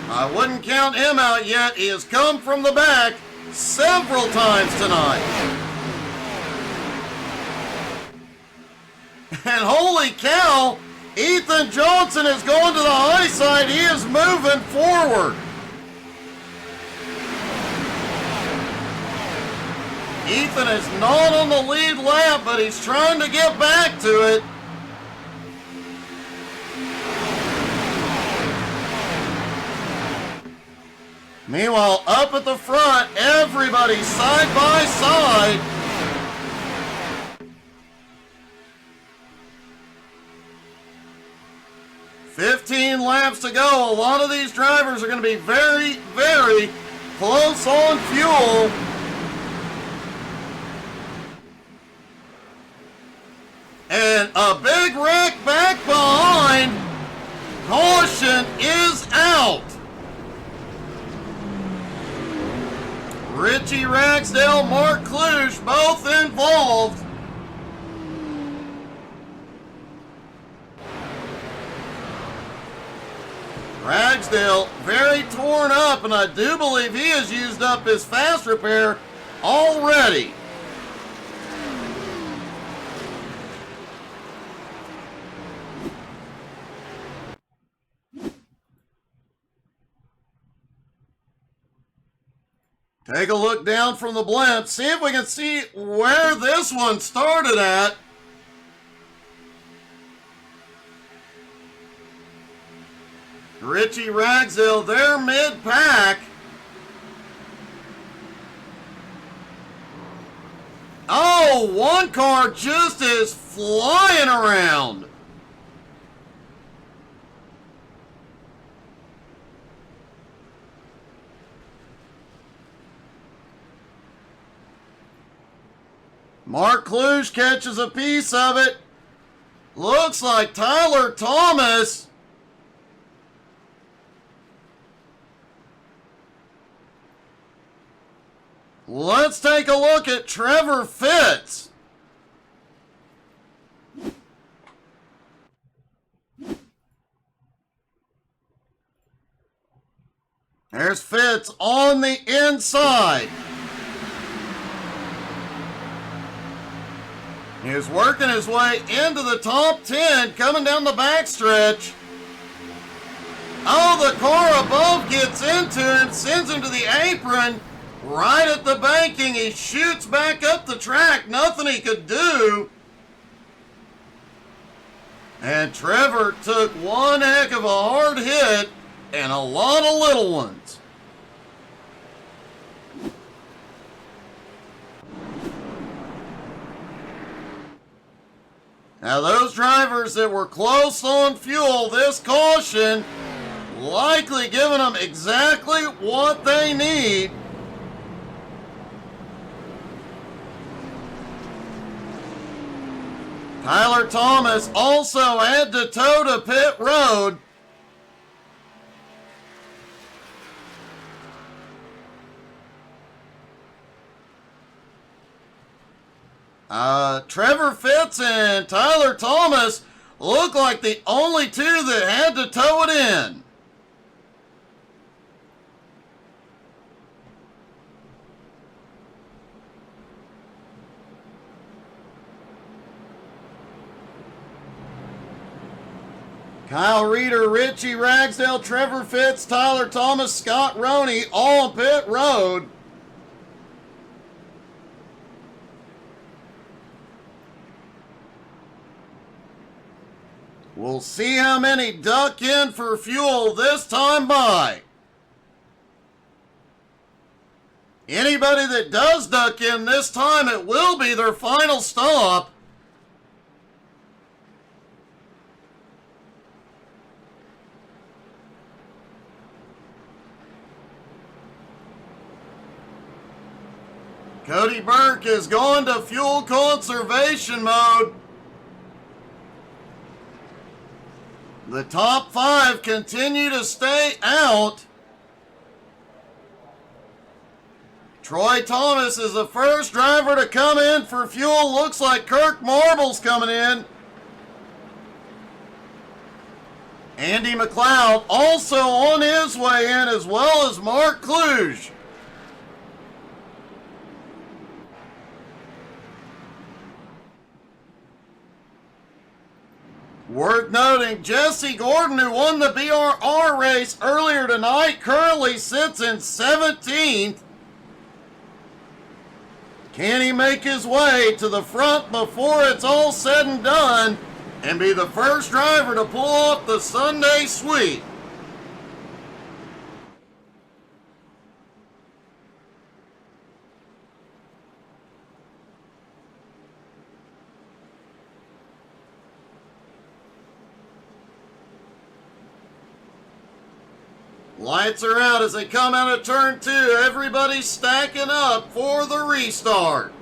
I wouldn't count him out yet. He has come from the back several times tonight. And holy cow, Ethan Johnson is going to the high side. He is moving forward. Ethan is not on the lead lap, but he's trying to get back to it. Meanwhile, up at the front, everybody side by side. "15 laps to go." A lot of these drivers are going to be very, very close on fuel. And a big wreck back behind. Caution is out. Richie Ragsdale, Mark Kluge, both involved. Ragsdale very torn up, and I do believe he has used up his fast repair already. Take a look down from the blimp, see if we can see where this one started at. Richie Ragsdale, they're mid-pack. Oh, one car just is flying around. Mark Kluge catches a piece of it. Looks like Tyler Thomas. Let's take a look at Trevor Fitz. There's Fitz on the inside. He's working his way into the top 10, coming down the backstretch. Oh, the car above gets into him, sends him to the apron. Right at the banking, he shoots back up the track. Nothing he could do. And Trevor took one heck of a hard hit and a lot of little ones. Now those drivers that were close on fuel, this caution likely giving them exactly what they need. Tyler Thomas also had to tow to pit road. Trevor Fitz and Tyler Thomas look like the only two that had to tow it in. Kyle Reeder, Richie Ragsdale, Trevor Fitz, Tyler Thomas, Scott Roney, all on pit road. We'll see how many duck in for fuel this time by. Anybody that does duck in this time, it will be their final stop. Cody Burke is going to fuel conservation mode. The top 5 continue to stay out. Troy Thomas is the first driver to come in for fuel. Looks like Kirk Marble's coming in. Andy McLeod also on his way in, as well as Mark Kluge. Worth noting, Jesse Gordon, who won the BRR race earlier tonight, currently sits in 17th. Can he make his way to the front before it's all said and done and be the first driver to pull off the Sunday sweep? Lights are out as they come out of turn 2. Everybody's stacking up for the restart.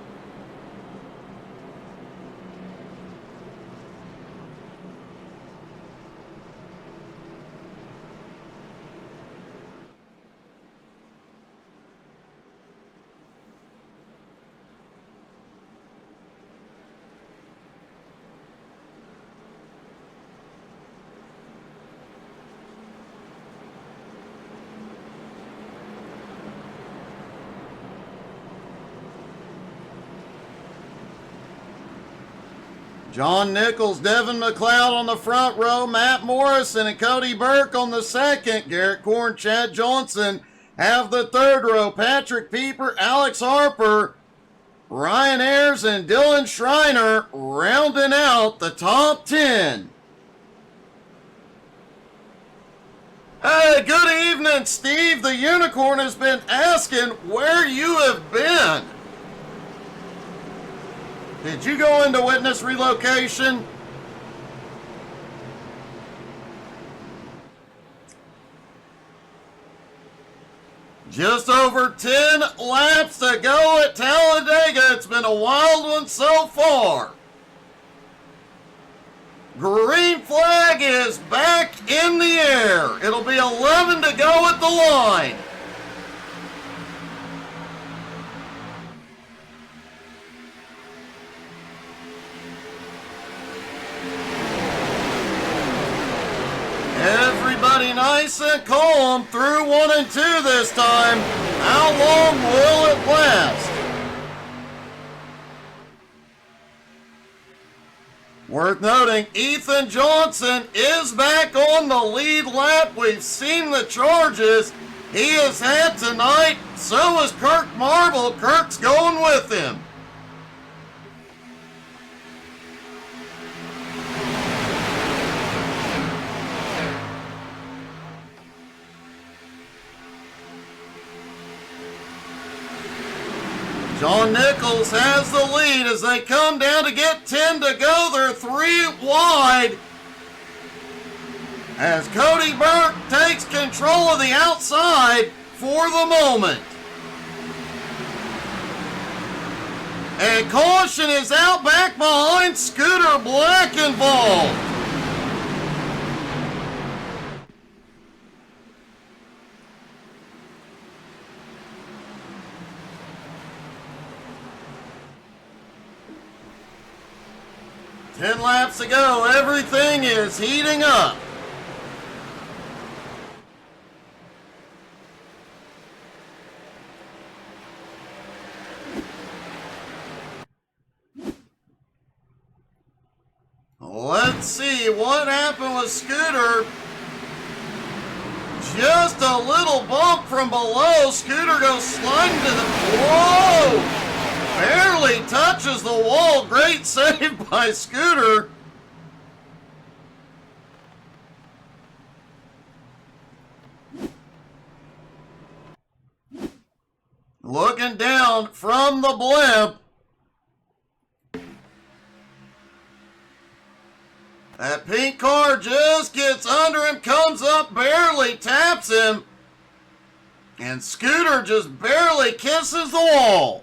John Nichols, Devin McLeod on the front row, Matt Morrison and Cody Burke on the second. Garrett Korn, Chad Johnson have the third row. Patrick Pieper, Alex Harper, Ryan Ayers, and Dylan Schreiner rounding out the top 10. Hey, good evening, Steve. The Unicorn has been asking where you have been. Did you go into witness relocation? Just over 10 laps to go at Talladega. It's been a wild one so far. Green flag is back in the air. It'll be 11 to go at the line. Everybody nice and calm through 1 and 2 this time. How long will it last? Worth noting, Ethan Johnson is back on the lead lap. We've seen the charges he has had tonight. So is Kirk Marble. Kirk's going with him. John Nichols has the lead as they come down to get 10 to go. They're 3 wide as Cody Burke takes control of the outside for the moment. And caution is out back behind. Scooter Black involved. Ten laps to go. Everything is heating up. Let's see what happened with Scooter. Just a little bump from below. Scooter goes sliding to the... Whoa! Barely touches the wall. Great save by Scooter. Looking down from the blimp. That pink car just gets under him, comes up, barely taps him. And Scooter just barely kisses the wall.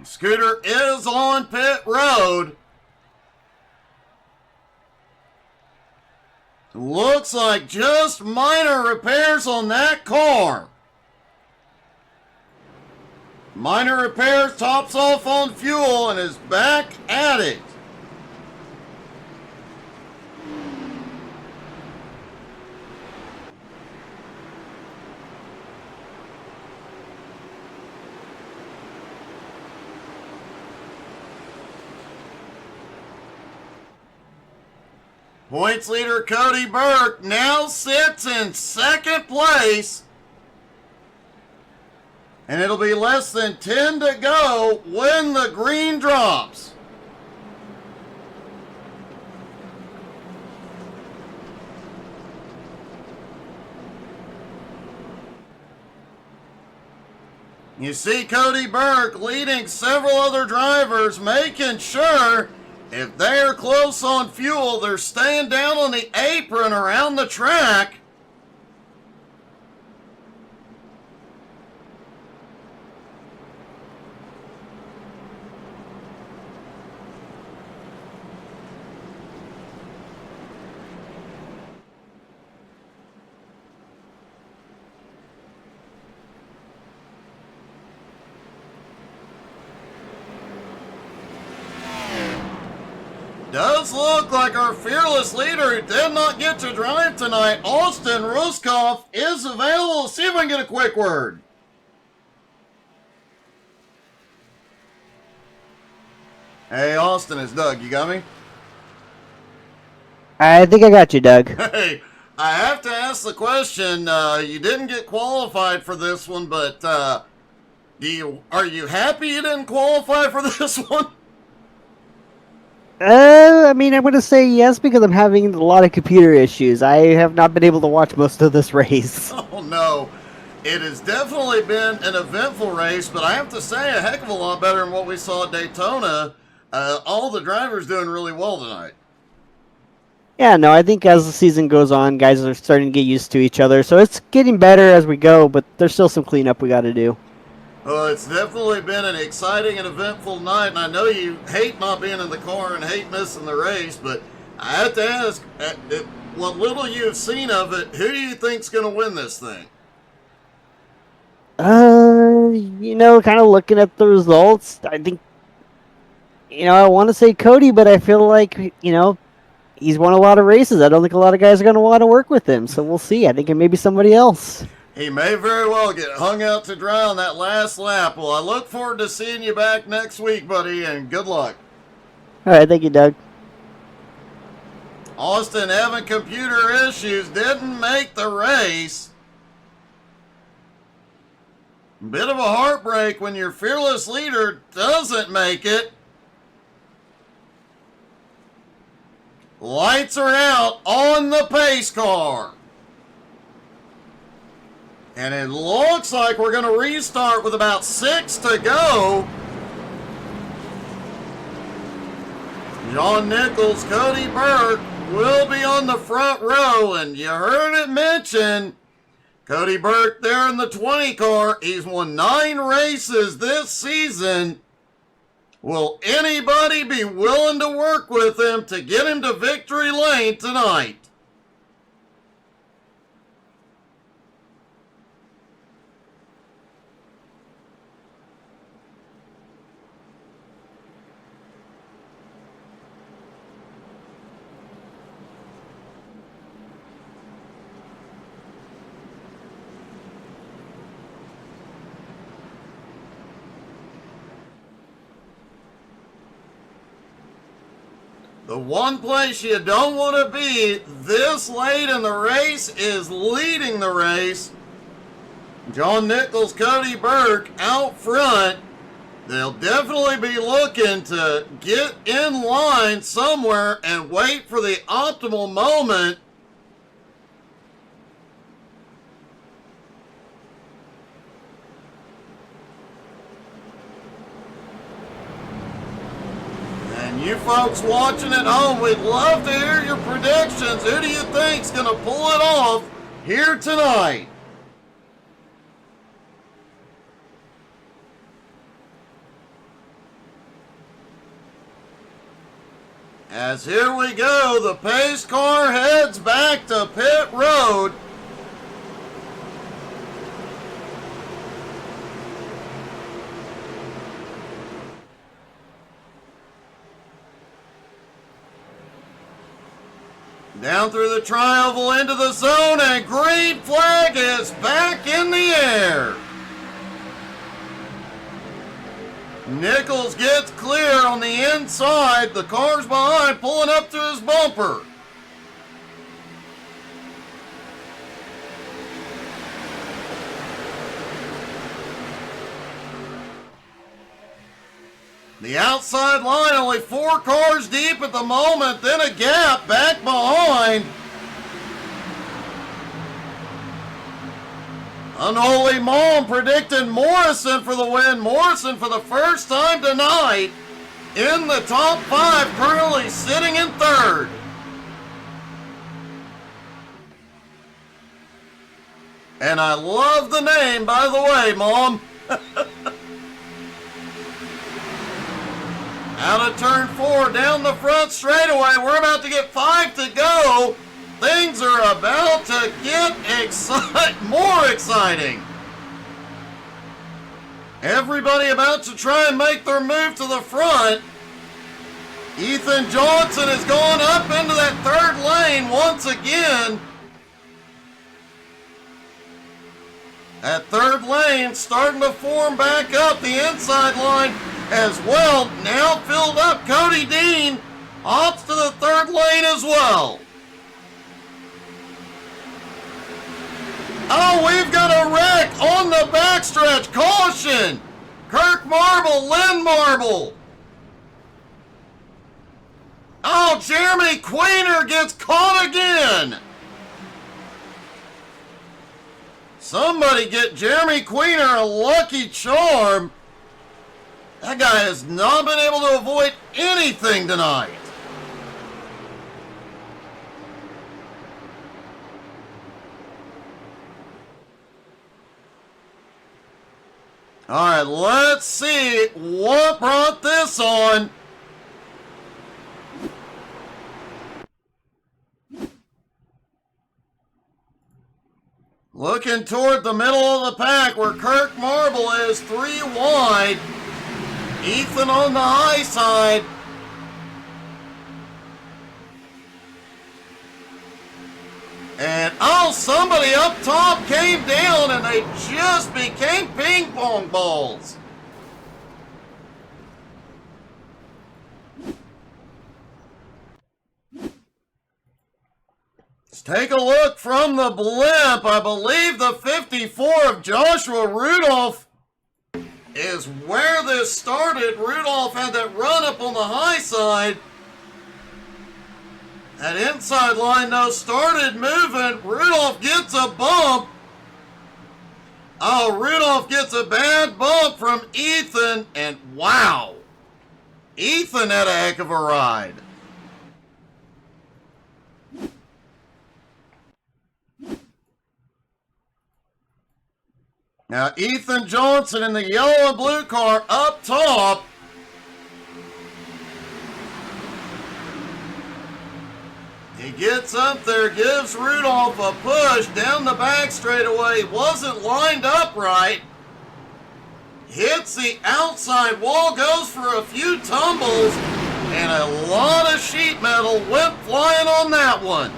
Scooter is on pit road. Looks like just minor repairs on that car. Minor repairs, tops off on fuel, and is back at it. Points leader Cody Burke now sits in second place. And it'll be less than 10 to go when the green drops. You see Cody Burke leading several other drivers, making sure if they're close on fuel, they're staying down on the apron around the track. Does look like our fearless leader who did not get to drive tonight, Austin Ruskoff, is available. Let's see if I can get a quick word. Hey, Austin, it's Doug. You got me? I think I got you, Doug. Hey, I have to ask the question. You didn't get qualified for this one, but are you happy you didn't qualify for this one? I mean, I'm going to say yes because I'm having a lot of computer issues. I have not been able to watch most of this race. Oh, no. It has definitely been an eventful race, but I have to say a heck of a lot better than what we saw at Daytona. All the drivers doing really well tonight. Yeah, no, I think as the season goes on, guys are starting to get used to each other. So it's getting better as we go, but there's still some cleanup we got to do. Well, it's definitely been an exciting and eventful night, and I know you hate not being in the car and hate missing the race, but I have to ask, what little you've seen of it, who do you think's going to win this thing? Kind of looking at the results, I think, I want to say Cody, but I feel like, he's won a lot of races. I don't think a lot of guys are going to want to work with him, so we'll see. I think it may be somebody else. He may very well get hung out to dry on that last lap. Well, I look forward to seeing you back next week, buddy, and good luck. All right, thank you, Doug. Austin having computer issues, didn't make the race. Bit of a heartbreak when your fearless leader doesn't make it. Lights are out on the pace car. And it looks like we're going to restart with about 6 to go. John Nichols, Cody Burke will be on the front row. And you heard it mentioned, Cody Burke there in the 20 car. He's won 9 races this season. Will anybody be willing to work with him to get him to victory lane tonight? The one place you don't want to be this late in the race is leading the race. John Nichols, Cody Burke out front. They'll definitely be looking to get in line somewhere and wait for the optimal moment. You folks watching at home, we'd love to hear your predictions. Who do you think's going to pull it off here tonight? As here we go, the pace car heads back to pit road. Down through the tri-oval into the zone, and green flag is back in the air. Nichols gets clear on the inside. The car's behind, pulling up to his bumper. The outside line, only 4 cars deep at the moment, then a gap back behind. Unholy Mom predicting Morrison for the win. Morrison for the first time tonight in the top 5, currently sitting in 3rd. And I love the name, by the way, Mom. Out of turn 4, down the front straightaway. We're about to get 5 to go. Things are about to get more exciting. Everybody about to try and make their move to the front. Ethan Johnson has gone up into that 3rd lane once again. That 3rd lane starting to form back up the inside line as well. Now filled up. Cody Dean off to the 3rd lane as well. Oh, we've got a wreck on the backstretch. Caution! Kirk Marble, Lynn Marble. Oh, Jeremy Queener gets caught again. Somebody get Jeremy Queener a lucky charm. That guy has not been able to avoid anything tonight. All right, let's see what brought this on. Looking toward the middle of the pack where Kirk Marble is 3 wide. Ethan on the high side. And oh, somebody up top came down and they just became ping pong balls. Let's take a look from the blimp. I believe the 54 of Joshua Rudolph is where this started. Rudolph had that run up on the high side. That inside line, though, started moving. Rudolph gets a bump. Oh, Rudolph gets a bad bump from Ethan, and wow. Ethan had a heck of a ride. Now, Ethan Johnson in the yellow and blue car up top. He gets up there, gives Rudolph a push down the back straightaway. Wasn't lined up right. Hits the outside wall, goes for a few tumbles, and a lot of sheet metal went flying on that one.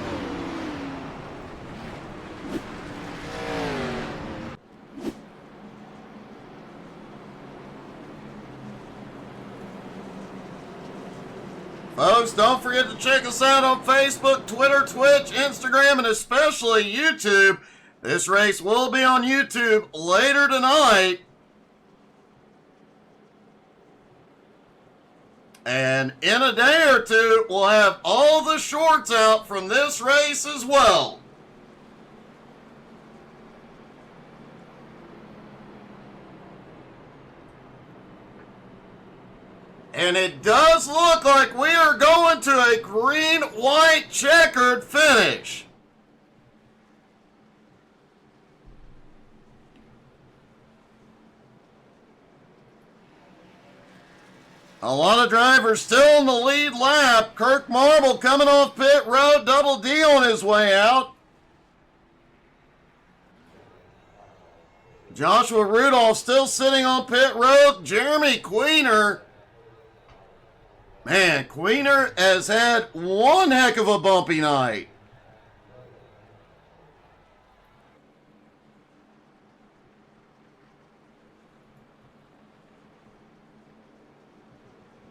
Folks, don't forget to check us out on Facebook, Twitter, Twitch, Instagram, and especially YouTube. This race will be on YouTube later tonight. And in a day or two, we'll have all the shorts out from this race as well. And it does look like we are going to a green-white checkered finish. A lot of drivers still in the lead lap. Kirk Marble coming off pit road, Double D on his way out. Joshua Rudolph still sitting on pit road. Jeremy Queener. Man, Queener has had one heck of a bumpy night.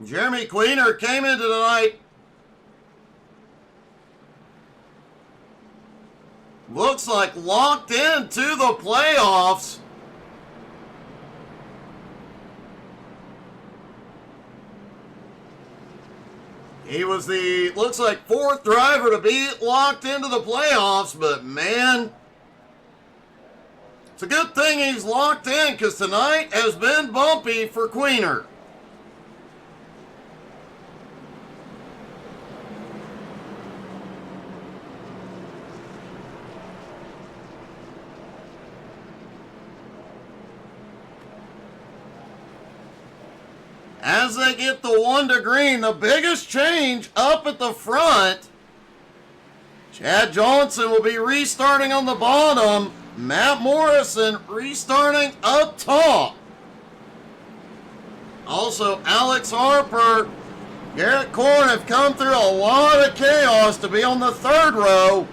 Jeremy Queener came into the night. Looks like locked into the playoffs. He was the, looks like, fourth driver to be locked into the playoffs, but man, It's a good thing he's locked in because tonight has been bumpy for Queener. As they get the 1 to green, the biggest change up at the front. Chad Johnson will be restarting on the bottom. Matt Morrison restarting up top. Also, Alex Harper, Garrett Corn have come through a lot of chaos to be on the 3rd row.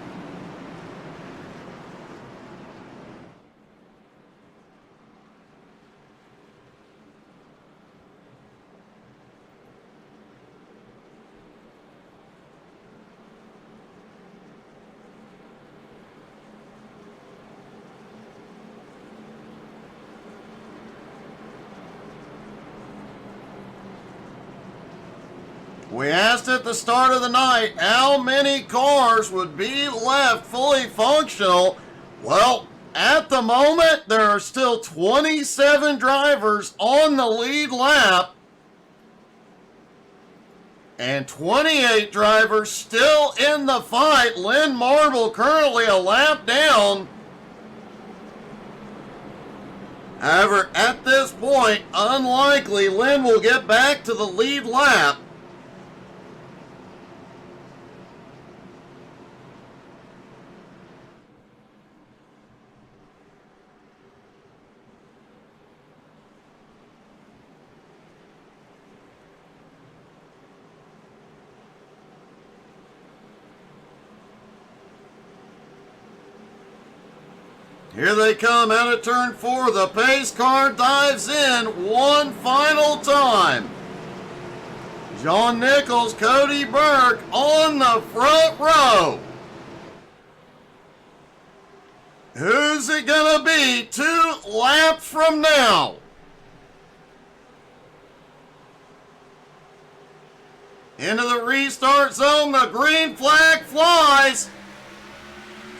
We asked at the start of the night how many cars would be left fully functional. Well, at the moment, there are still 27 drivers on the lead lap and 28 drivers still in the fight. Lynn Marble currently a lap down. However, at this point, unlikely Lynn will get back to the lead lap. Here they come out of turn 4. The pace car dives in one final time. John Nichols, Cody Burke on the front row. Who's it gonna be 2 laps from now? Into the restart zone, the green flag flies.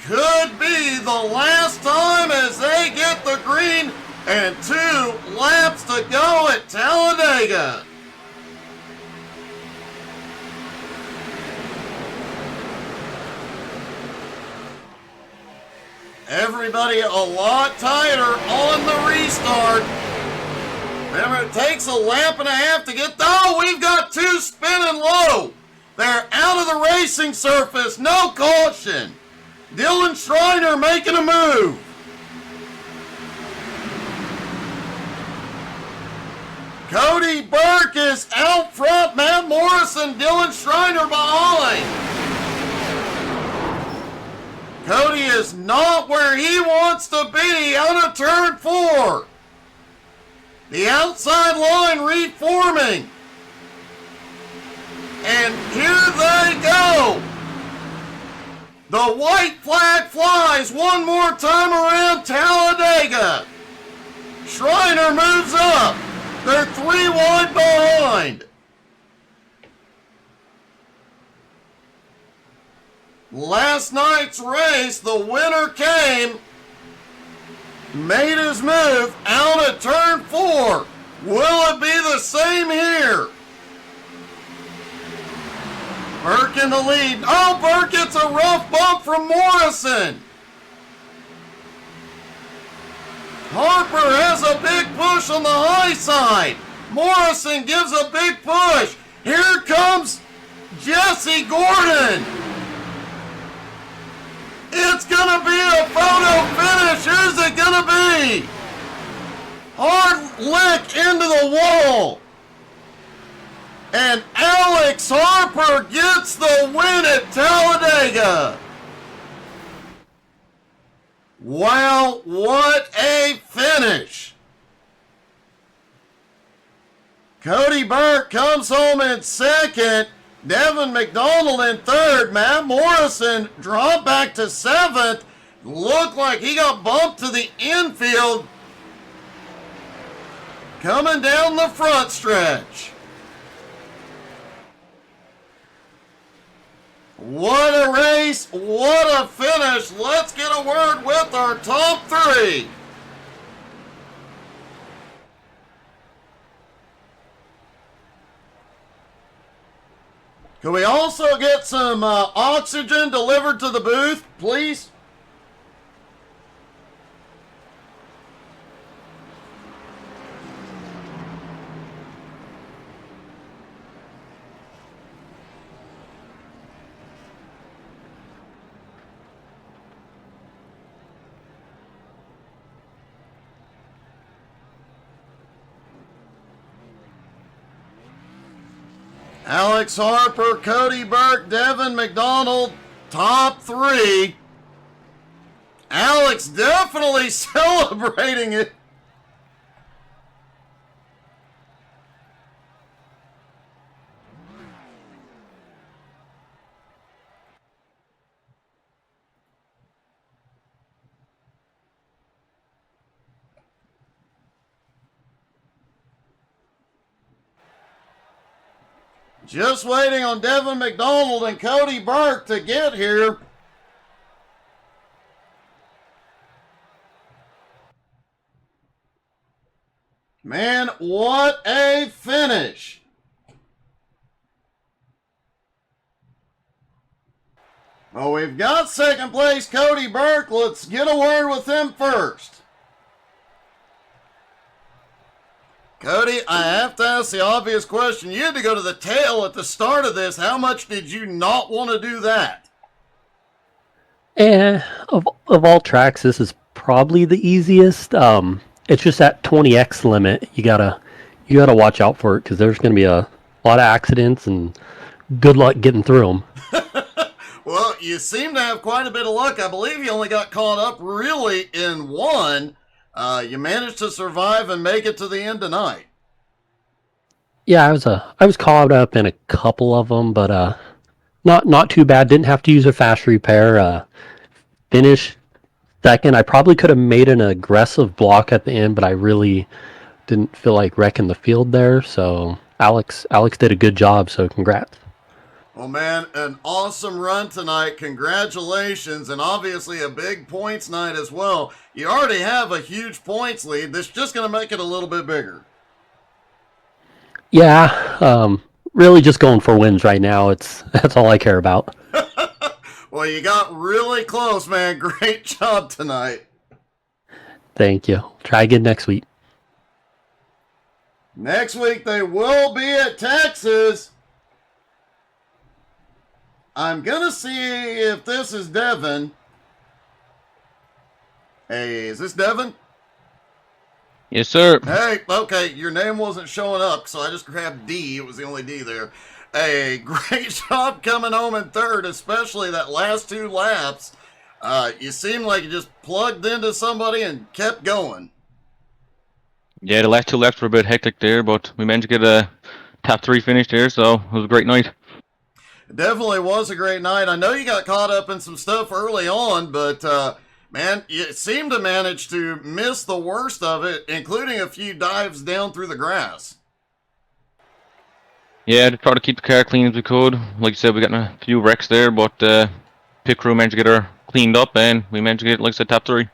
Could be the last time as they get the green, and 2 laps to go at Talladega. Everybody a lot tighter on the restart. Remember, it takes a lap and a half to get, oh, we've got 2 spinning low. They're out of the racing surface, no caution. Dylan Schreiner making a move. Cody Burke is out front. Matt Morrison, Dylan Schreiner behind. Cody is not where he wants to be out of turn 4. The outside line reforming. And here they go. The white flag flies one more time around Talladega. Schreiner moves up. They're 3 wide behind. Last night's race, the winner came, made his move out of turn 4. Will it be the same here? Burke in the lead. Oh, Burke gets a rough bump from Morrison. Harper has a big push on the high side. Morrison gives a big push. Here comes Jesse Gordon. It's going to be a photo finish. Who's it going to be? Hard lick into the wall. And Alex Harper gets the win at Talladega. Wow, what a finish. Cody Burke comes home in 2nd. Devin McDonald in 3rd. Matt Morrison dropped back to 7th. Looked like he got bumped to the infield. Coming down the front stretch. What a race, what a finish. Let's get a word with our top 3. Can we also get some oxygen delivered to the booth, please? Alex Harper, Cody Burke, Devin McDonald, top 3. Alex definitely celebrating it. Just waiting on Devin McDonald and Cody Burke to get here. Man, what a finish. Well, we've got second place Cody Burke. Let's get a word with him first. Cody, I have to ask the obvious question. You had to go to the tail at the start of this. How much did you not want to do that? Of all tracks, this is probably the easiest. It's just that 20x limit. You gotta watch out for it because there's gonna be a lot of accidents, and good luck getting through them. Well, you seem to have quite a bit of luck. I believe you only got caught up really in one. You managed to survive and make it to the end tonight. Yeah, I was caught up in a couple of them, but not too bad. Didn't have to use a fast repair. Finished second. I probably could have made an aggressive block at the end, but I really didn't feel like wrecking the field there. So Alex did a good job. So congrats. Well, man, an awesome run tonight. Congratulations, and obviously a big points night as well. You already have a huge points lead. This is just going to make it a little bit bigger. Yeah, really just going for wins right now. That's all I care about. Well, you got really close, man. Great job tonight. Thank you. Try again next week. Next week they will be at Texas. I'm going to see if this is Devin. Hey, is this Devin? Yes, sir. Hey, okay, your name wasn't showing up, so I just grabbed D. It was the only D there. Hey, great job coming home in third, especially that last 2 laps. You seemed like you just plugged into somebody and kept going. Yeah, the last 2 laps were a bit hectic there, but we managed to get a top 3 finish there, so it was a great night. It definitely was a great night. I know you got caught up in some stuff early on, but man, you seemed to manage to miss the worst of it, including a few dives down through the grass. Yeah, to try to keep the car clean as we could. Like you said, we got a few wrecks there, but pit crew managed to get her cleaned up, and we managed to get, like I said, top 3.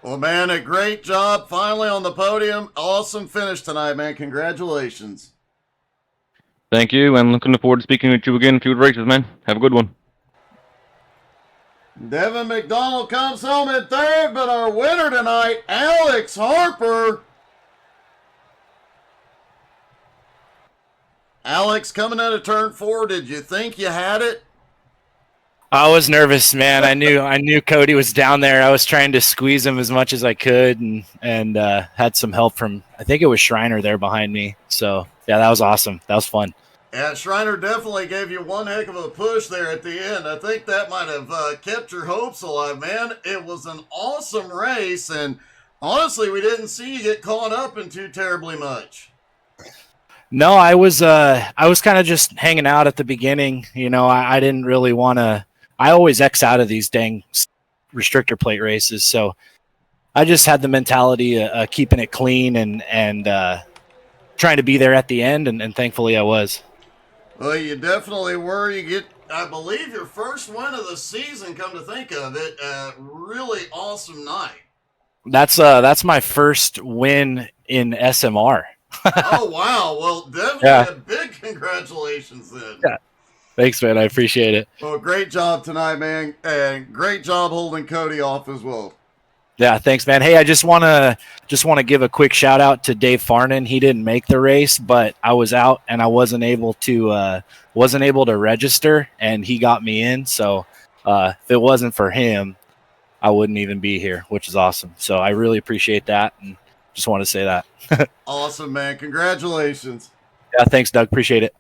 Well, man, a great job finally on the podium. Awesome finish tonight, man. Congratulations. Thank you, and looking forward to speaking with you again in a few races, man. Have a good one. Devin McDonald comes home in third, but our winner tonight, Alex Harper. Alex, coming out of turn 4, did you think you had it? I was nervous, man. I knew Cody was down there. I was trying to squeeze him as much as I could, and had some help from, I think it was Schreiner there behind me. So yeah, that was awesome. That was fun. Yeah, Schreiner definitely gave you one heck of a push there at the end. I think that might have kept your hopes alive, man. It was an awesome race, and honestly, we didn't see you get caught up in too terribly much. No, I was kind of just hanging out at the beginning. You know, I didn't really want to. I always X out of these dang restrictor plate races, so I just had the mentality of keeping it clean and trying to be there at the end, and thankfully I was. Well, you definitely were. You get, I believe, your first win of the season, come to think of it. Really awesome night. That's my first win in SMR. Oh, wow. Well, definitely a big congratulations then. Thanks, man. I appreciate it. Well, great job tonight, man, and great job holding Cody off as well. Yeah, thanks, man. Hey, I just wanna give a quick shout out to Dave Farnan. He didn't make the race, but I was out and I wasn't able to register, and he got me in. So if it wasn't for him, I wouldn't even be here, which is awesome. So I really appreciate that, and just want to say that. Awesome, man. Congratulations. Yeah, thanks, Doug. Appreciate it.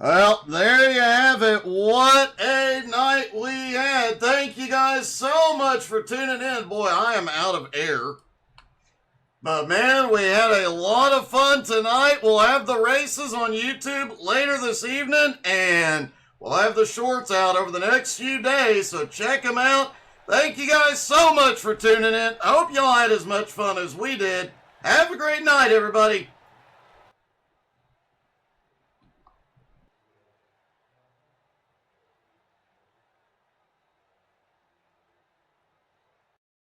Well, there you have it. What a night we had. Thank you guys so much for tuning in. Boy, I am out of air. But, man, we had a lot of fun tonight. We'll have the races on YouTube later this evening, and we'll have the shorts out over the next few days, so check them out. Thank you guys so much for tuning in. I hope y'all had as much fun as we did. Have a great night, everybody.